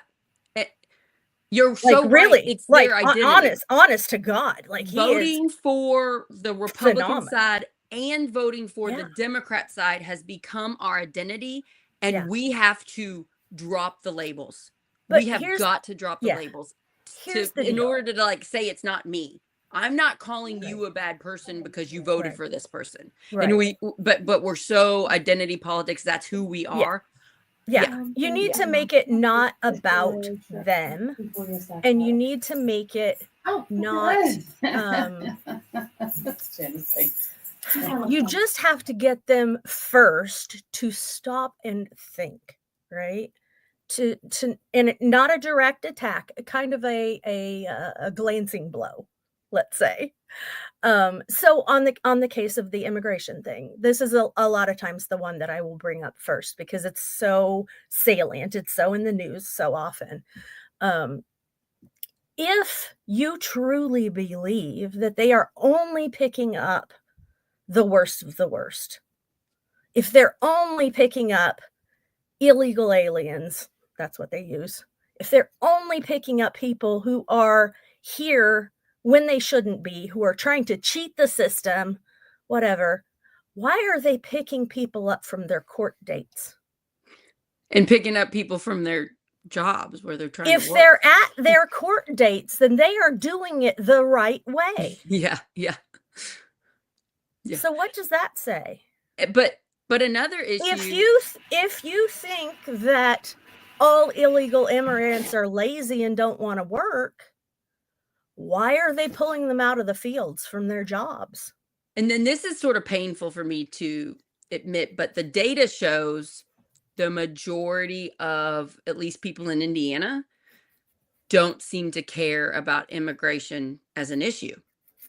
S1: You're
S2: Like,
S1: so right.
S2: really,
S1: It's
S2: like,
S1: their identity.
S2: honest to God, like, he is
S1: Voting for the Republican
S2: phenomenal.
S1: side and voting for the
S2: Yeah.
S1: Democrat side has become our identity, and
S2: Yeah.
S1: we have to drop the labels.
S2: But
S1: We have got to drop the
S2: yeah.
S1: labels
S2: Here's the
S1: in
S2: deal.
S1: order to like say it's not me. I'm not calling
S2: Right.
S1: you a bad person because you voted
S2: Right.
S1: for this person.
S2: Right.
S1: And but we're so identity politics, that's who we are.
S2: Yeah. You need to make it not about them, and you need to make it not you just have to get them first to stop and think, right? To and not a direct attack, kind of a glancing blow, let's say. So on the case of the immigration thing, this is a lot of times the one that I will bring up first because it's so salient, it's so in the news so often. If you truly believe that they are only picking up the worst of the worst, if they're only picking up illegal aliens, that's what they use. If they're only picking up people who are here when they shouldn't be, who are trying to cheat the system, whatever, why are they picking people up from their court dates?
S1: And picking up people from their jobs where they're trying
S2: If
S1: to work.
S2: they're at their court dates, then they are doing it the right way.
S1: Yeah.
S2: So what does that say?
S1: But another issue,
S2: If you think that all illegal immigrants are lazy and don't want to work, why are they pulling them out of the fields from their jobs?
S1: and then this is sort of painful for me to admit, but the data shows the majority of at least people in Indiana don't seem to care about immigration as an issue.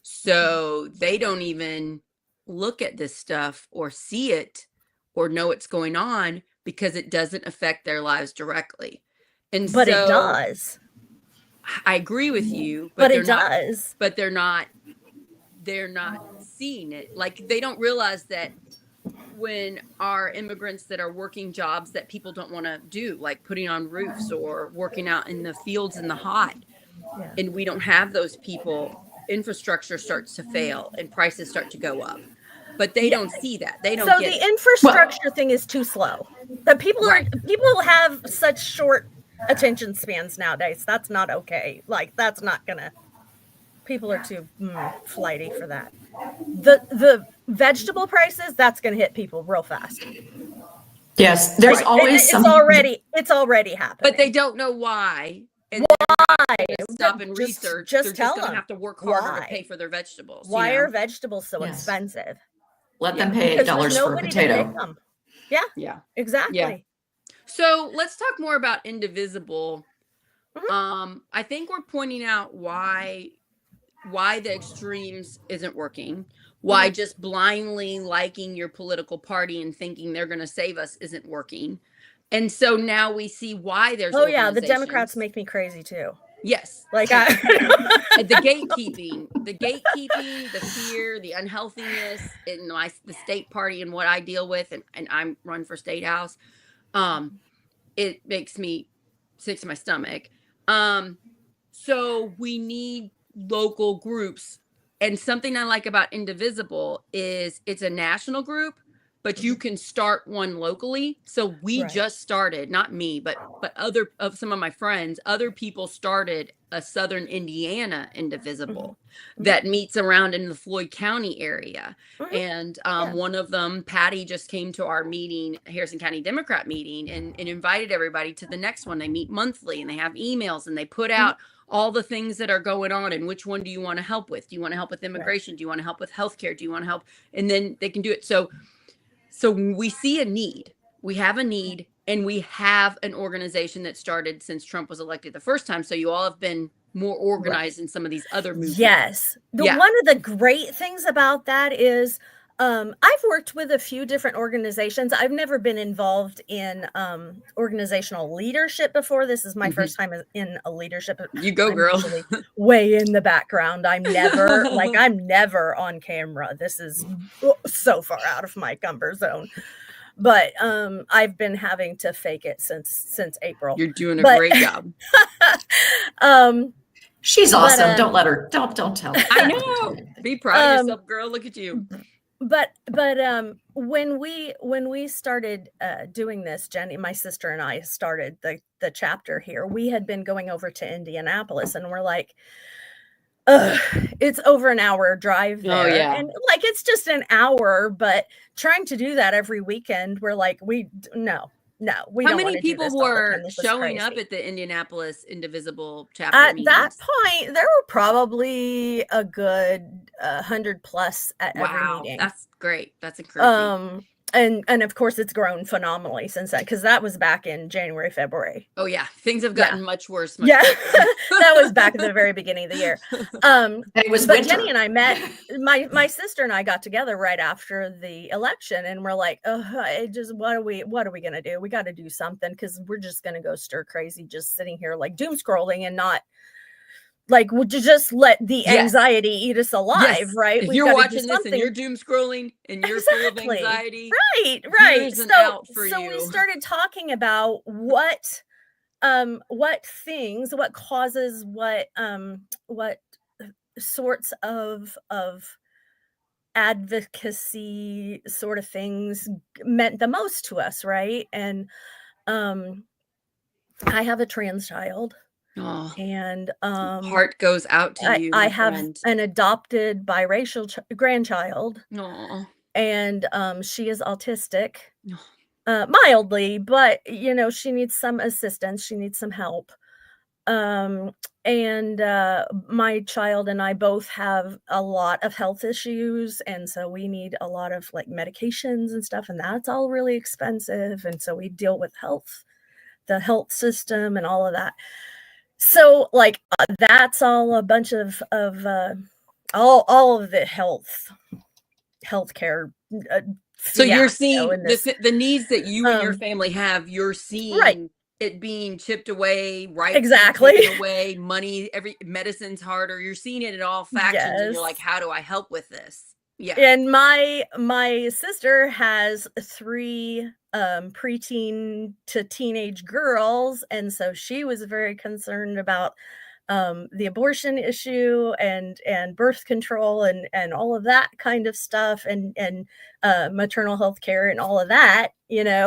S1: So they don't even look at this stuff or see it or know what's going on because it doesn't affect their lives directly. And
S2: But it
S1: so
S2: does.
S1: I agree with you,
S2: But
S1: they're
S2: it
S1: not,
S2: does.
S1: but they're not seeing it. Like they don't realize that when our immigrants that are working jobs that people don't want to do, like putting on roofs or working out in the fields in the hot,
S2: Yeah.
S1: and we don't have those people, infrastructure starts to fail and prices start to go up. But they don't see that. They don't
S2: So
S1: get
S2: the
S1: it.
S2: infrastructure thing is too slow. But people have such short attention spans nowadays. That's not okay. Like that's not gonna. People are too flighty for that. The vegetable prices, that's gonna hit people real fast.
S4: Yes, there's always
S2: It's
S4: something.
S2: already happening.
S1: But they don't know why. And
S2: why?
S1: Stop and
S2: Just-
S1: research.
S2: just
S1: They're
S2: tell
S1: just going to
S2: them.
S1: have to work harder
S2: Why?
S1: to pay for their vegetables.
S2: Why
S1: you know?
S2: are vegetables so
S4: Yes.
S2: expensive?
S4: Let them pay
S2: Because there's
S4: $8 for a
S2: nobody to pick
S4: potato.
S2: them. Yeah,
S1: Yeah.
S2: exactly.
S1: So let's talk more about Indivisible.
S2: Mhm.
S1: I think we're pointing out why the extremes isn't working. Why just blindly liking your political party and thinking they're going to save us isn't working. And so now we see why there's
S2: Oh yeah, the Democrats
S1: organizations.
S2: make me crazy too.
S1: Yes.
S2: Like
S1: And the gatekeeping, the fear, the unhealthiness in the state party and what I deal with, and I'm run for state house. It makes me sick to my stomach. So we need local groups. And something I like about Indivisible is it's a national group, but you can start one locally. So we
S2: Right.
S1: just started, not me, but other of some of my friends, other people started a Southern Indiana Indivisible that meets around in the Floyd County area. And one of them, Patty, just came to our meeting, Harrison County Democrat meeting, and invited everybody to the next one. They meet monthly and they have emails and they put out all the things that are going on and which one do you want to help with? Do you want to help with immigration? Do you want to help with healthcare? Do you want to help? And then they can do it. So we see a need. We have a need, and we have an organization that started since Trump was elected the first time. So you all have been more organized in some of these other movements.
S2: Yes. One of the great things about that is I've worked with a few different organizations. I've never been involved in organizational leadership before. This is my first time in a leadership.
S1: You go,
S2: I'm
S1: girl.
S2: usually way in the background. I'm never on camera. This is so far out of my comfort zone. but I've been having to fake it since April.
S1: You're doing a
S2: But-
S1: great job.
S4: She's awesome. Don't let her. Don't tell her.
S1: I know. Be proud of yourself, girl. Look at you.
S2: But when we started doing this, Jenny, my sister and I started the chapter here. We had been going over to Indianapolis, and we're like, it's over an hour drive there.
S1: Oh, yeah.
S2: And like, it's just an hour, but trying to do that every weekend, we're like, no, we
S1: How
S2: don't
S1: many
S2: wanna do
S1: people
S2: this all the time.
S1: were
S2: This is
S1: showing up
S2: crazy.
S1: at the Indianapolis Indivisible chapter
S2: At
S1: meetings?
S2: that point, there were probably a good 100 plus at every
S1: Wow,
S2: meeting.
S1: that's great. That's encouraging.
S2: And of course it's grown phenomenally since that, because that was back in January, February.
S1: Oh yeah, things have gotten much worse.
S2: Yeah, that was back at the very beginning of the year.
S4: It was
S2: But
S4: winter.
S2: Jenny and I met, my sister and I got together right after the election, and we're like, what are we gonna do? We got to do something, because we're just gonna go stir crazy just sitting here like doom scrolling and not. Like, would you just let the anxiety eat us alive, right?
S1: If
S2: We've
S1: you're
S2: gotta do
S1: watching this and
S2: something.
S1: you're doom scrolling and you're full of
S2: Exactly.
S1: anxiety,
S2: Right.
S1: here's an
S2: So
S1: out for
S2: we
S1: you.
S2: started talking about what things, what causes, what sorts of advocacy sort of things meant the most to us, right? And I have a trans child.
S1: Oh,
S2: And
S1: heart goes out to you,
S2: I
S1: my
S2: have
S1: friend.
S2: an adopted biracial grandchild,
S1: Oh,
S2: and she is autistic,
S1: Oh.
S2: Mildly, but she needs some assistance. She needs some help. And my child and I both have a lot of health issues, and so we need a lot of like medications and stuff, and that's all really expensive. And so we deal with the health system and all of that. So like that's all a bunch of all of the healthcare.
S1: So you're seeing
S2: the
S1: needs that you and your family have. You're seeing it being chipped away, right?
S2: Exactly.
S1: Taken away, money, medicine's harder. You're seeing it in all factions, and you're like, how do I help with this? Yeah.
S2: And my sister has 3 preteen to teenage girls, and so she was very concerned about the abortion issue and birth control and all of that kind of stuff, and maternal health care and all of that,
S1: FYI,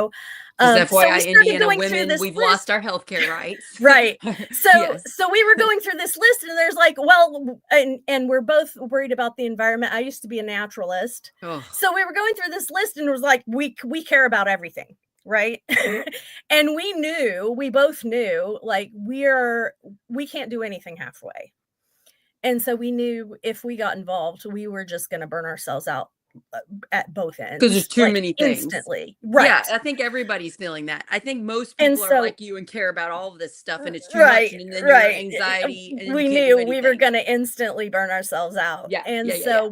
S2: so we started
S1: Indiana
S2: going
S1: women,
S2: through this
S1: we've
S2: list.
S1: lost our healthcare rights.
S2: Right. So
S1: Yes.
S2: so we were going through this list, and there's like, well, and we're both worried about the environment. I used to be a naturalist.
S1: Oh.
S2: So we were going through this list, and it was like, we care about everything, right? And we both knew, like, we can't do anything halfway. And so we knew if we got involved, we were just going to burn ourselves out at both ends,
S1: because there's too many things
S2: instantly. Right.
S1: Yeah, I think everybody's feeling that. I think most people are like you and care about all of this stuff, and it's too much, and then your anxiety, and then
S2: we knew we were going to instantly burn ourselves out.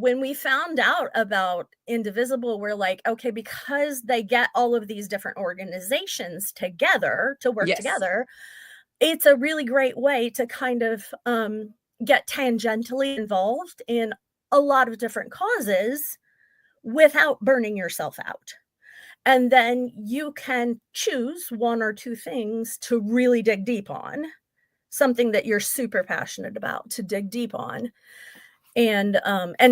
S2: When we found out about Indivisible, we're like, okay, because they get all of these different organizations together to work together, it's a really great way to kind of get tangentially involved in a lot of different causes without burning yourself out. And then you can choose 1 or 2 things to really dig deep on, something that you're super passionate about to dig deep on, and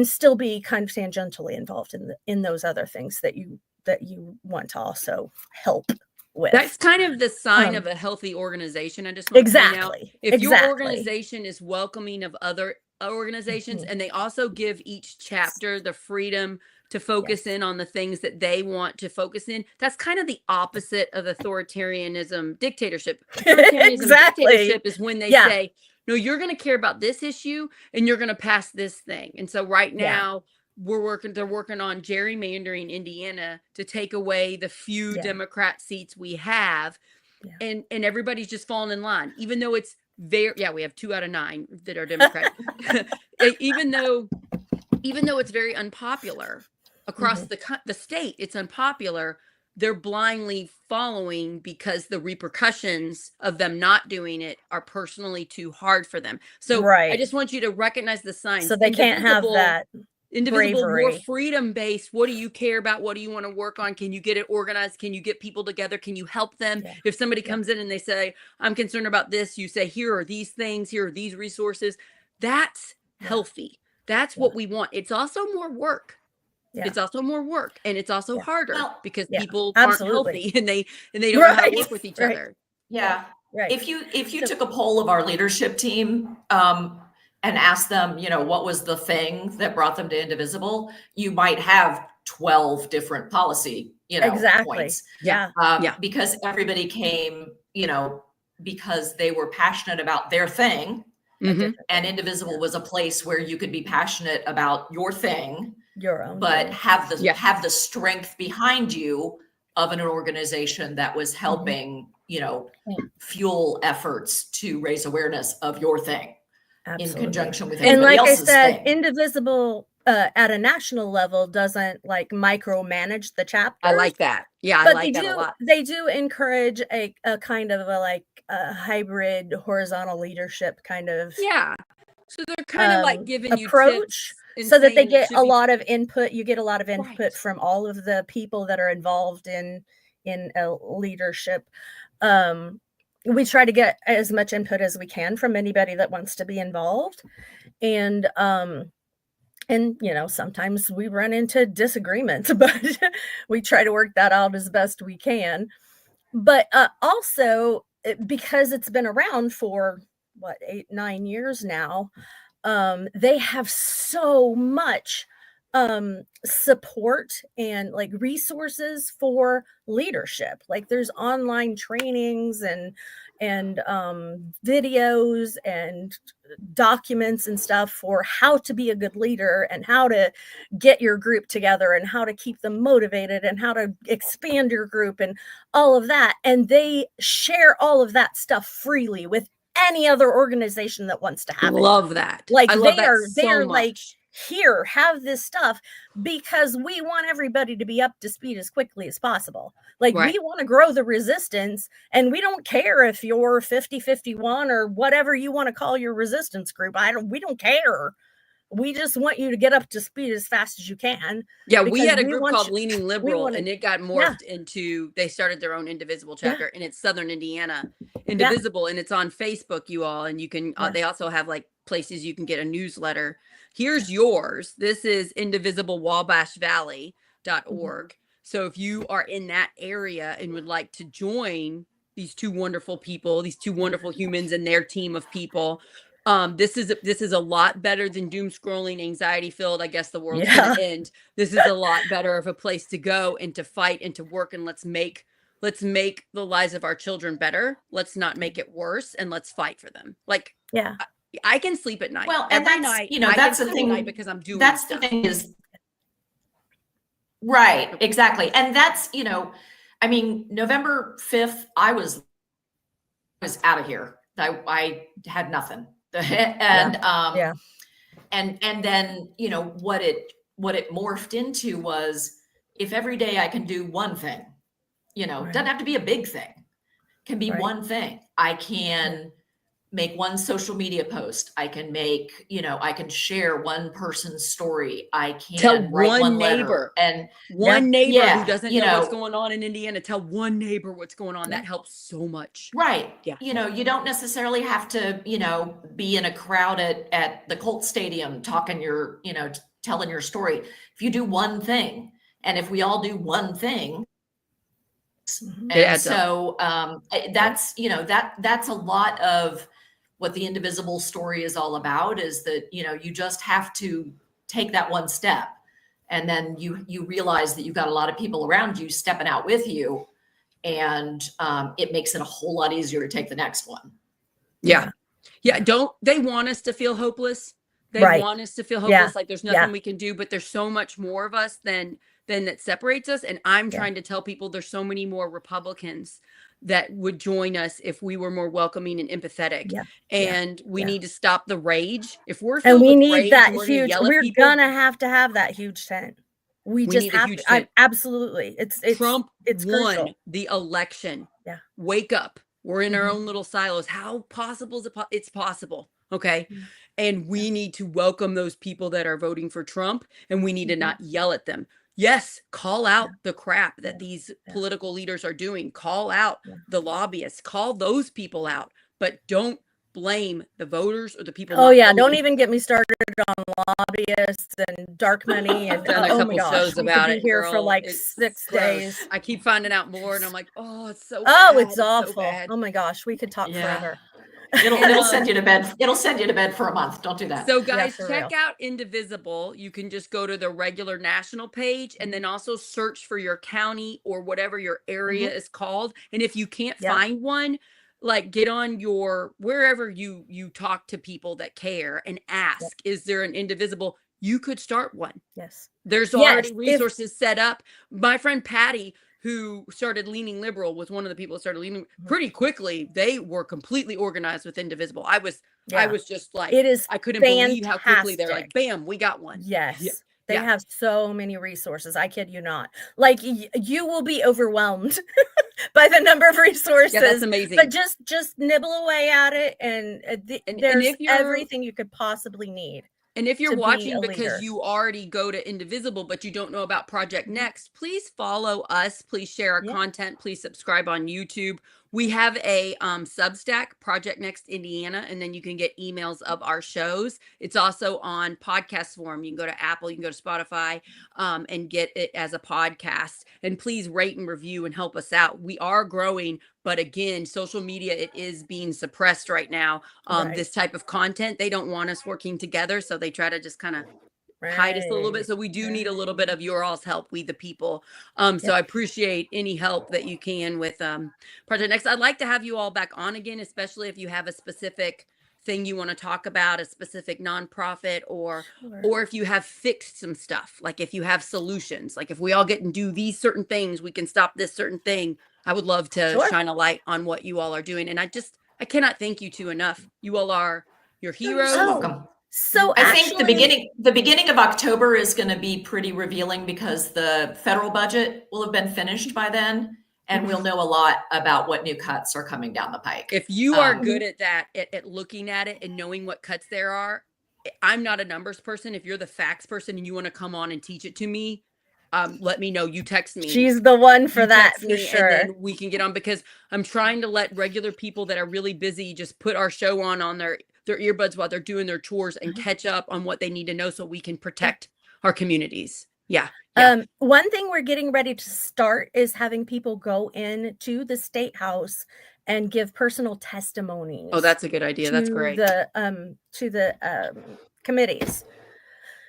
S2: still be kind of tangentially involved in those other things that you want to also help with.
S1: That's kind of the sign of a healthy organization. I just want to point out, if your organization is welcoming of other organizations, and they also give each chapter the freedom to focus in on the things that they want to focus in, that's kind of the opposite of authoritarianism, dictatorship. Dictatorship is when they say, no, you're going to care about this issue and you're going to pass this thing. And so right now they're working on gerrymandering Indiana to take away the few Democrat seats we have. And everybody's just falling in line, even though it's we have 2 out of 9 that are Democrat. even though it's very unpopular across the state, it's unpopular. They're blindly following because the repercussions of them not doing it are personally too hard for them. So I just want you to recognize the signs.
S2: So they can't have that.
S1: Indivisible, more
S2: bravery.
S1: freedom based. What do you care about? What do you want to work on? Can you get it organized? Can you get people together? Can you help them?
S2: Yeah.
S1: If somebody
S2: Yeah.
S1: comes in and they say, I'm concerned about this, you say, here are these things, here are these resources. That's
S2: Yeah.
S1: healthy. That's
S2: Yeah.
S1: what we want. It's also more work.
S2: Yeah.
S1: It's also more work, and it's also
S2: Yeah.
S1: harder
S4: Well,
S1: because
S2: Yeah.
S1: people
S2: Absolutely.
S1: aren't healthy and they don't know how to
S2: Right.
S1: work with each
S2: Right.
S1: other.
S4: yeah.
S2: Right.
S4: If you
S2: So-
S4: took a poll of our leadership team and asked them, what was the thing that brought them to Indivisible, you might have 12 different policy,
S2: Exactly.
S4: points.
S2: Yeah.
S1: Yeah.
S4: Because everybody came, because they were passionate about their thing.
S2: A
S1: Mhm.
S2: different
S4: And
S2: thing.
S4: Indivisible was a place where you could be passionate about your thing,
S2: Your own
S4: but
S2: thing.
S1: Yeah.
S4: have the strength behind you of an organization that was helping, fuel efforts to raise awareness of your thing in
S2: Absolutely.
S4: conjunction with
S2: And
S4: everybody
S2: like I
S4: else's
S2: said,
S4: thing.
S2: Indivisible at a national level doesn't like micromanage the chapters.
S1: I like that. Yeah, I
S2: But
S1: like that a lot.
S2: they do encourage a kind of a hybrid horizontal leadership kind of
S1: Yeah. So they're kind of like giving you
S2: approach
S1: tips and
S2: so that they
S1: saying it
S2: get
S1: should
S2: a
S1: be
S2: lot of input. You get a lot of input
S1: Right.
S2: from all of the people that are involved in leadership. We try to get as much input as we can from anybody that wants to be involved. And sometimes we run into disagreements, but we try to work that out as best we can. But also, because it's been around for 8, 9 years now, they have so much support and like resources for leadership. Like there's online trainings and videos and documents and stuff for how to be a good leader and how to get your group together and how to keep them motivated and how to expand your group and all of that. And they share all of that stuff freely with any other organization that wants to have it.
S1: Love that.
S2: Like
S1: I love that
S2: they're
S1: so
S2: like,
S1: much.
S2: here, have this stuff, because we want everybody to be up to speed as quickly as possible. Like
S1: Right.
S2: we want to grow the resistance, and we don't care if you're 50-51 or whatever you want to call your resistance group. We don't care. We just want you to get up to speed as fast as you can.
S1: Yeah, we
S2: because
S1: had a
S2: we
S1: group
S2: want
S1: called
S2: you-
S1: Leaning
S2: we
S1: Liberal,
S2: wanna-
S1: and it got morphed into, they started their own Indivisible chapter, and it's Southern Indiana Indivisible, and it's on Facebook, you all, and you can,
S2: Yeah.
S1: they also have like places you can get a newsletter. Here's yours. This is indivisibleWabashValley.org. So if you are in that area and would like to join these two wonderful people, these two wonderful humans and their team of people, this is a lot better than doom scrolling, anxiety filled. I guess the world's gonna end. This is a lot better of a place to go and to fight and to work, and let's make the lives of our children better. Let's not make it worse, and let's fight for them. Like,
S2: Yeah.
S1: I can sleep at night.
S4: Well, and
S1: every
S4: that's,
S1: night.
S4: you know,
S1: I
S4: that's
S1: can
S4: the
S1: sleep at
S4: thing.
S1: night because I'm doing
S4: That's
S1: stuff.
S4: the thing is, right, exactly. And that's, I mean, November 5th, I was out of here. I had nothing. And,
S2: Yeah.
S4: and then, what it morphed into was, if every day I can do one thing,
S2: Right.
S4: doesn't have to be a big thing, can be
S2: Right.
S4: one thing. I can make one social media post. I can make, I can share one person's story. I can
S1: Tell
S4: write
S1: one
S4: letter.
S1: neighbor.
S4: And
S1: One neighbor
S4: Yeah,
S1: who doesn't
S4: you
S1: know what's
S4: know-
S1: going on in Indiana, tell one neighbor what's going on.
S2: Yeah.
S1: That helps so much.
S4: right.
S1: Yeah.
S4: You don't necessarily have to, be in a crowd at the Colt Stadium talking telling your story. If you do one thing, and if we all do one thing,
S2: Mhm.
S1: It
S4: and
S1: adds up.
S4: so that's that's a lot of what the Indivisible story is all about, is that you just have to take that one step, and then you realize that you've got a lot of people around you stepping out with you, and it makes it a whole lot easier to take the next one.
S1: Yeah. Don't they want us to feel hopeless? They
S2: Right.
S1: want us to feel
S2: Yeah.
S1: hopeless, like there's nothing
S2: Yeah.
S1: we can do, but there's so much more of us than that separates us. And I'm
S2: Yeah.
S1: trying to tell people there's so many more Republicans that would join us if we were more welcoming and empathetic.
S2: Yeah.
S1: And we
S2: Yeah.
S1: need to stop the rage. If we're
S2: And
S1: filled
S2: we
S1: with
S2: need
S1: rage,
S2: that
S1: and we're gonna
S2: huge.
S1: yell at
S2: We're
S1: people,
S2: gonna have to have that huge tent. We just
S1: need a
S2: have
S1: huge
S2: to.
S1: tent.
S2: Absolutely. It's
S1: Trump
S2: it's
S1: won
S2: crucial.
S1: the election.
S2: Yeah.
S1: Wake up. We're in our
S2: Mhm.
S1: own little silos. How possible is it? It's possible. Okay.
S2: Mhm.
S1: And we need to welcome those people that are voting for Trump, and we need to not yell at them. Yes, call out the crap that these political leaders are doing. Call out the lobbyists. Call those people out, but don't blame the voters or the people.
S2: Oh
S1: not
S2: yeah, don't
S1: voting.
S2: even get me started on lobbyists and dark money and
S1: Done a
S2: oh my
S1: couple
S2: gosh,
S1: shows
S2: we could
S1: about
S2: be
S1: it,
S2: here for
S1: girl.
S2: like
S1: It's
S2: 6
S1: gross.
S2: days.
S1: I keep finding out more, and I'm like, oh, it's so
S2: Oh,
S1: bad.
S2: it's
S1: so
S2: awful.
S1: bad.
S2: Oh my gosh, we could talk
S4: Yeah.
S2: forever.
S4: It'll send you to bed. It'll send you to bed for a month. Don't do that.
S1: So guys,
S2: for
S1: check
S2: real.
S1: out Indivisible. You can just go to the regular national page and then also search for your county or whatever your area is called. And if you can't
S2: Yeah.
S1: find one, like get on your wherever you talk to people that care and ask, is there an Indivisible? You could start one.
S2: Yes.
S1: There's
S2: Yes,
S1: already resources set up. My friend Patty, who started leaning liberal, was one of the people that started leaning pretty quickly. They were completely organized with Indivisible. I was just like,
S2: It is
S1: I couldn't believe how quickly they're like,
S2: fantastic.
S1: bam, we got one.
S2: Yes. They
S1: Yeah.
S2: have so many resources. I kid you not. Like you will be overwhelmed by the number of resources.
S1: Yeah, that's amazing.
S2: But just nibble away at it, and there's
S1: if you're-
S2: everything you could possibly need.
S1: And if you're
S2: to be
S1: watching
S2: a
S1: because
S2: leader.
S1: you already go to Indivisible, but you don't know about Project Next, please follow us. Please share our content. Please subscribe on YouTube. We have a Substack, Project Next Indiana, and then you can get emails of our shows. It's also on podcast form. You can go to Apple, you can go to Spotify, and get it as a podcast. And please rate and review and help us out. We are growing, but again, social media, it is being suppressed right now. This type of content, they don't want us working together, so they try to just kind of hide us a little bit. So we do need a little bit of your all's help, we the people. So I appreciate any help that you can with Project Next. I'd like to have you all back on again, especially if you have a specific thing you want to talk about, a specific nonprofit, or if you have fixed some stuff, like if you have solutions, like if we all get and do these certain things, we can stop this certain thing. I would love to shine a light on what you all are doing. And I cannot thank you two enough. You all are your heroes.
S4: You're welcome.
S2: So
S4: I think the beginning of October is going to be pretty revealing because the federal budget will have been finished by then, and we'll know a lot about what new cuts are coming down the pike.
S1: If you are good at that, at looking at it and knowing what cuts there are, I'm not a numbers person. If you're the facts person and you want to come on and teach it to me, let me know. You text me.
S2: She's the one for that, for sure.
S1: And then we can get on, because I'm trying to let regular people that are really busy just put our show on their earbuds while they're doing their chores and catch up on what they need to know so we can protect our communities. Yeah.
S2: One thing we're getting ready to start is having people go in to the State House and give personal testimonies.
S1: Oh, that's a good idea. That's great.
S2: To the committees.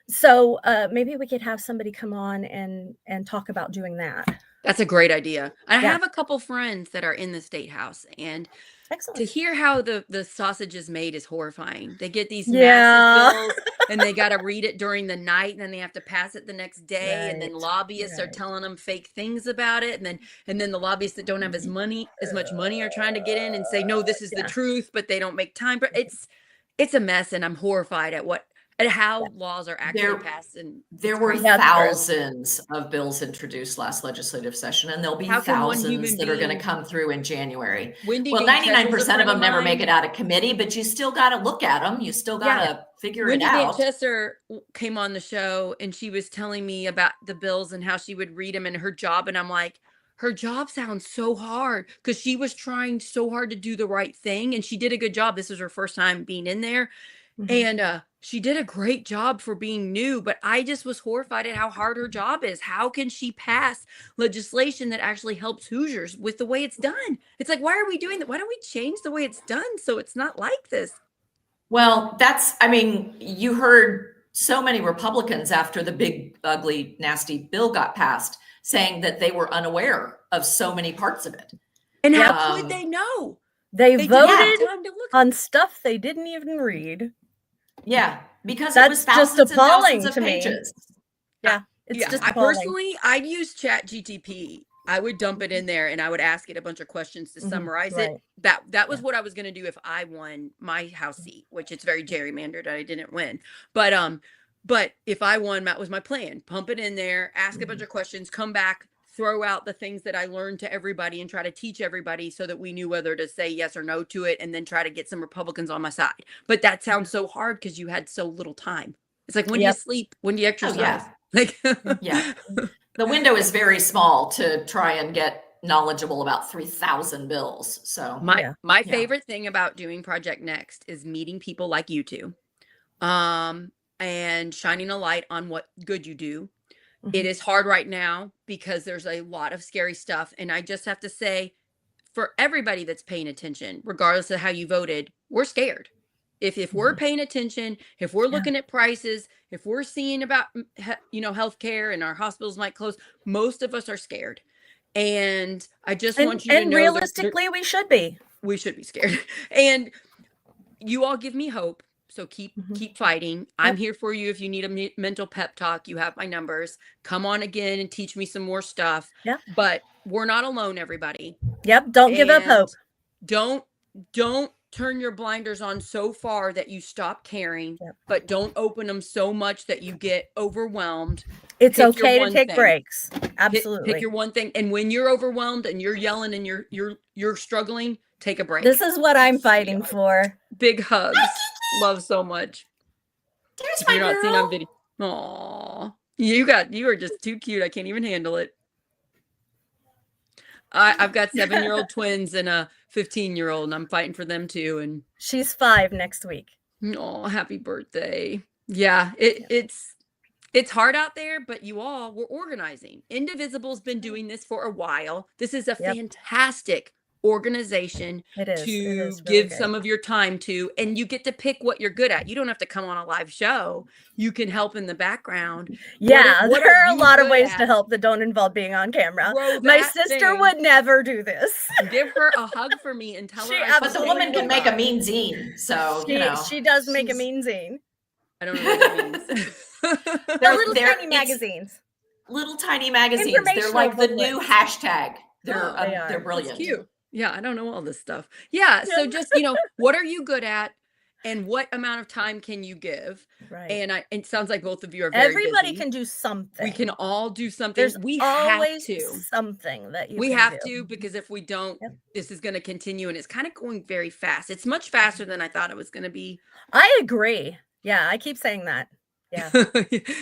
S2: So maybe we could have somebody come on and talk about doing that.
S1: That's a great idea. I have a couple friends that are in the State House, and
S2: excellent.
S1: To hear how the sausage is made is horrifying. They get these massive bills and they got to read it during the night, and then they have to pass it the next day. And then lobbyists are telling them fake things about it. And then the lobbyists that don't have as much money are trying to get in and say, no, this is the truth, but they don't make time. But it's a mess. And I'm horrified at how laws are actually passed. And
S4: there were thousands of bills introduced last legislative session, and there'll be thousands that are going to come through in January. Well, 99% of them never make it out of committee, but you still got to look at them. You still got to figure it out.
S1: Wendy Chester came on the show, and she was telling me about the bills and how she would read them and her job. And I'm like, her job sounds so hard, because she was trying so hard to do the right thing, and she did a good job. This was her first time being in there. And she did a great job for being new, but I just was horrified at how hard her job is. How can she pass legislation that actually helps Hoosiers with the way it's done? It's like, why are we doing that? Why don't we change the way it's done so it's not like this?
S4: Well, you heard so many Republicans after the big, ugly, nasty bill got passed saying that they were unaware of so many parts of it.
S1: And how could they know?
S2: They voted on stuff they didn't even read.
S4: Yeah, because
S2: that's
S4: it was thousands
S2: just appalling
S4: and thousands of pages.
S2: Yeah, it's just appalling.
S1: I'd use ChatGTP. I would dump it in there and I would ask it a bunch of questions to summarize it. That was what I was going to do if I won my House seat, which it's very gerrymandered. I didn't win, but if I won, that was my plan. Pump it in there, ask a bunch of questions, come back, throw out the things that I learned to everybody and try to teach everybody so that we knew whether to say yes or no to it, and then try to get some Republicans on my side. But that sounds so hard because you had so little time. It's like, when do you
S2: Yep.
S1: sleep? When do you
S4: Oh,
S1: exercise?
S4: yeah.
S1: Like,
S4: Yeah. The window is very small to try and get knowledgeable about 3,000 bills. So
S1: my
S2: Yeah.
S1: my
S4: Yeah.
S1: favorite thing about doing Project Next is meeting people like you two, and shining a light on what good you do. It
S2: Mhm.
S1: is hard right now because there's a lot of scary stuff, and I just have to say, for everybody that's paying attention, regardless of how you voted, we're scared. If we're
S2: Mhm.
S1: paying attention, if we're
S2: Yeah.
S1: looking at prices, if we're seeing about healthcare and our hospitals might close, most of us are scared. And I just
S2: And
S1: want you to
S2: and
S1: know
S2: realistically, we should be.
S1: we should be scared. And you all give me hope. So
S2: Mhm.
S1: keep fighting. I'm
S2: Yep.
S1: here for you. If you need a mental pep talk, you have my numbers. Come on again and teach me some more stuff.
S2: Yep.
S1: But we're not alone, everybody.
S2: Yep. Don't give up hope.
S1: And don't turn your blinders on so far that you stop caring,
S2: Yep.
S1: but don't open them so much that you get overwhelmed.
S2: It's
S1: Pick your
S2: okay to
S1: one
S2: take
S1: thing.
S2: breaks.
S1: Pick
S2: Absolutely.
S1: your one thing. And when you're overwhelmed and you're yelling and you're struggling, take a break.
S2: This is what I'm fighting for.
S1: Big hugs. Love so much.
S4: There's
S1: If
S4: my
S1: you're not seen
S4: girl.
S1: on video. Aw. You are just too cute. I can't even handle it. I've got 7-year-old twins and a 15-year-old, and I'm fighting for them too. And
S2: She's 5 next week.
S1: oh, happy birthday. Yeah, it's hard out there, but we're organizing. Indivisible's been doing this for a while. This is a
S2: Yep.
S1: fantastic organization
S2: It is. It
S1: to
S2: is really
S1: give
S2: great.
S1: some of your time to, and you get to pick what you're good at. You don't have to come on a live show. You can help in the background.
S2: Yeah,
S1: what
S2: there are a
S1: you
S2: lot of
S1: good
S2: ways
S1: at?
S2: to help that don't involve being on camera.
S1: Grow
S2: My
S1: that
S2: sister
S1: thing.
S2: would never do this.
S1: Give her a hug for me and tell
S2: She
S1: her I
S4: But the
S1: support
S4: woman
S1: her.
S4: can make a mean zine. So,
S2: She does make a
S4: she's-
S2: mean zine.
S1: I don't know what that means.
S2: They're little
S4: they're-
S2: tiny
S4: it's-
S2: magazines.
S4: little tiny magazines. They're
S2: Informational
S4: like the new
S2: booklets.
S4: hashtag. They're
S1: Oh,
S2: they are.
S4: they're
S2: That's
S4: brilliant.
S1: It's cute. Yeah, I don't know all this stuff. Yeah, so
S2: Yeah.
S1: just, what are you good at and what amount of time can you give?
S2: Right.
S1: And it sounds like both of you are very
S2: Everybody
S1: busy.
S2: can do something.
S1: We can all do something.
S2: There's
S1: We have
S2: always
S1: to.
S2: something that you
S1: We
S2: can
S1: have
S2: do.
S1: to, because if we don't,
S2: Yep.
S1: this is going to continue, and it's kind of going very fast. It's much faster than I thought it was going to be.
S2: I agree. Yeah, I keep saying that. Yeah.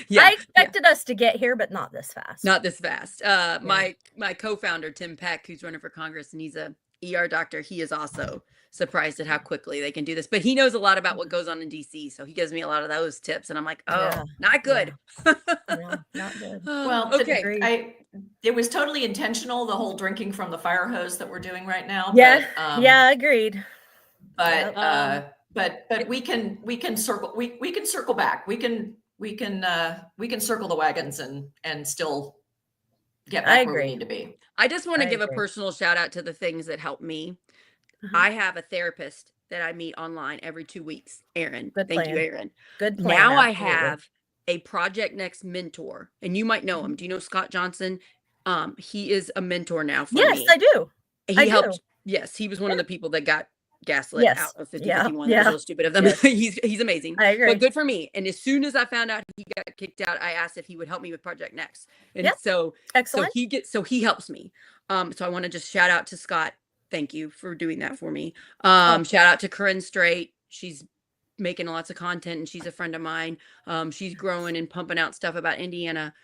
S1: Yeah,
S2: I expected us to get here, but not this fast.
S1: not this fast. My co-founder, Tim Peck, who's running for Congress, and he's a ER doctor, he is also surprised at how quickly they can do this. But he knows a lot about what goes on in DC, so he gives me a lot of those tips, and I'm like, oh,
S2: Yeah.
S1: not good.
S2: No, not good.
S4: Well,
S1: okay.
S2: Agreed.
S4: It was totally intentional, the whole drinking from the fire hose that we're doing right now.
S2: Yeah.
S4: But,
S2: Yeah, agreed.
S4: But
S1: Yep.
S4: but we can circle we can circle back. We can circle the wagons and still get
S2: I
S4: back where we
S2: agree.
S4: need to be.
S1: I just want to
S2: I
S1: give a
S2: agree.
S1: personal shout out to the things that help me.
S2: Mhm.
S1: I have a therapist that I meet online every 2 weeks. Aaron.
S2: Good
S1: Thank you,
S2: plan.
S1: Aaron.
S2: Good plan.
S1: Now I
S2: absolutely.
S1: have a Project Next mentor, and you might know him. Do you know Scott Johnson? He is a mentor now for
S2: Yes,
S1: me.
S2: I do.
S1: He
S2: I
S1: helped.
S2: do.
S1: Yes, he was one of the people that got gaslit
S2: Yes.
S1: out of 50
S2: Yeah,
S1: 51. That was
S2: yeah.
S1: real stupid of them.
S2: Yes.
S1: He's amazing.
S2: I agree.
S1: But good for me. And as soon as I found out he got kicked out, I asked if he would help me with Project Next. And
S2: Yep.
S1: so
S2: Excellent.
S1: he helps me. So I want to just shout out to Scott. Thank you for doing that for me.
S2: Oh.
S1: Shout out to Corinne Straight. She's making lots of content, and she's a friend of mine. She's growing and pumping out stuff about Indiana.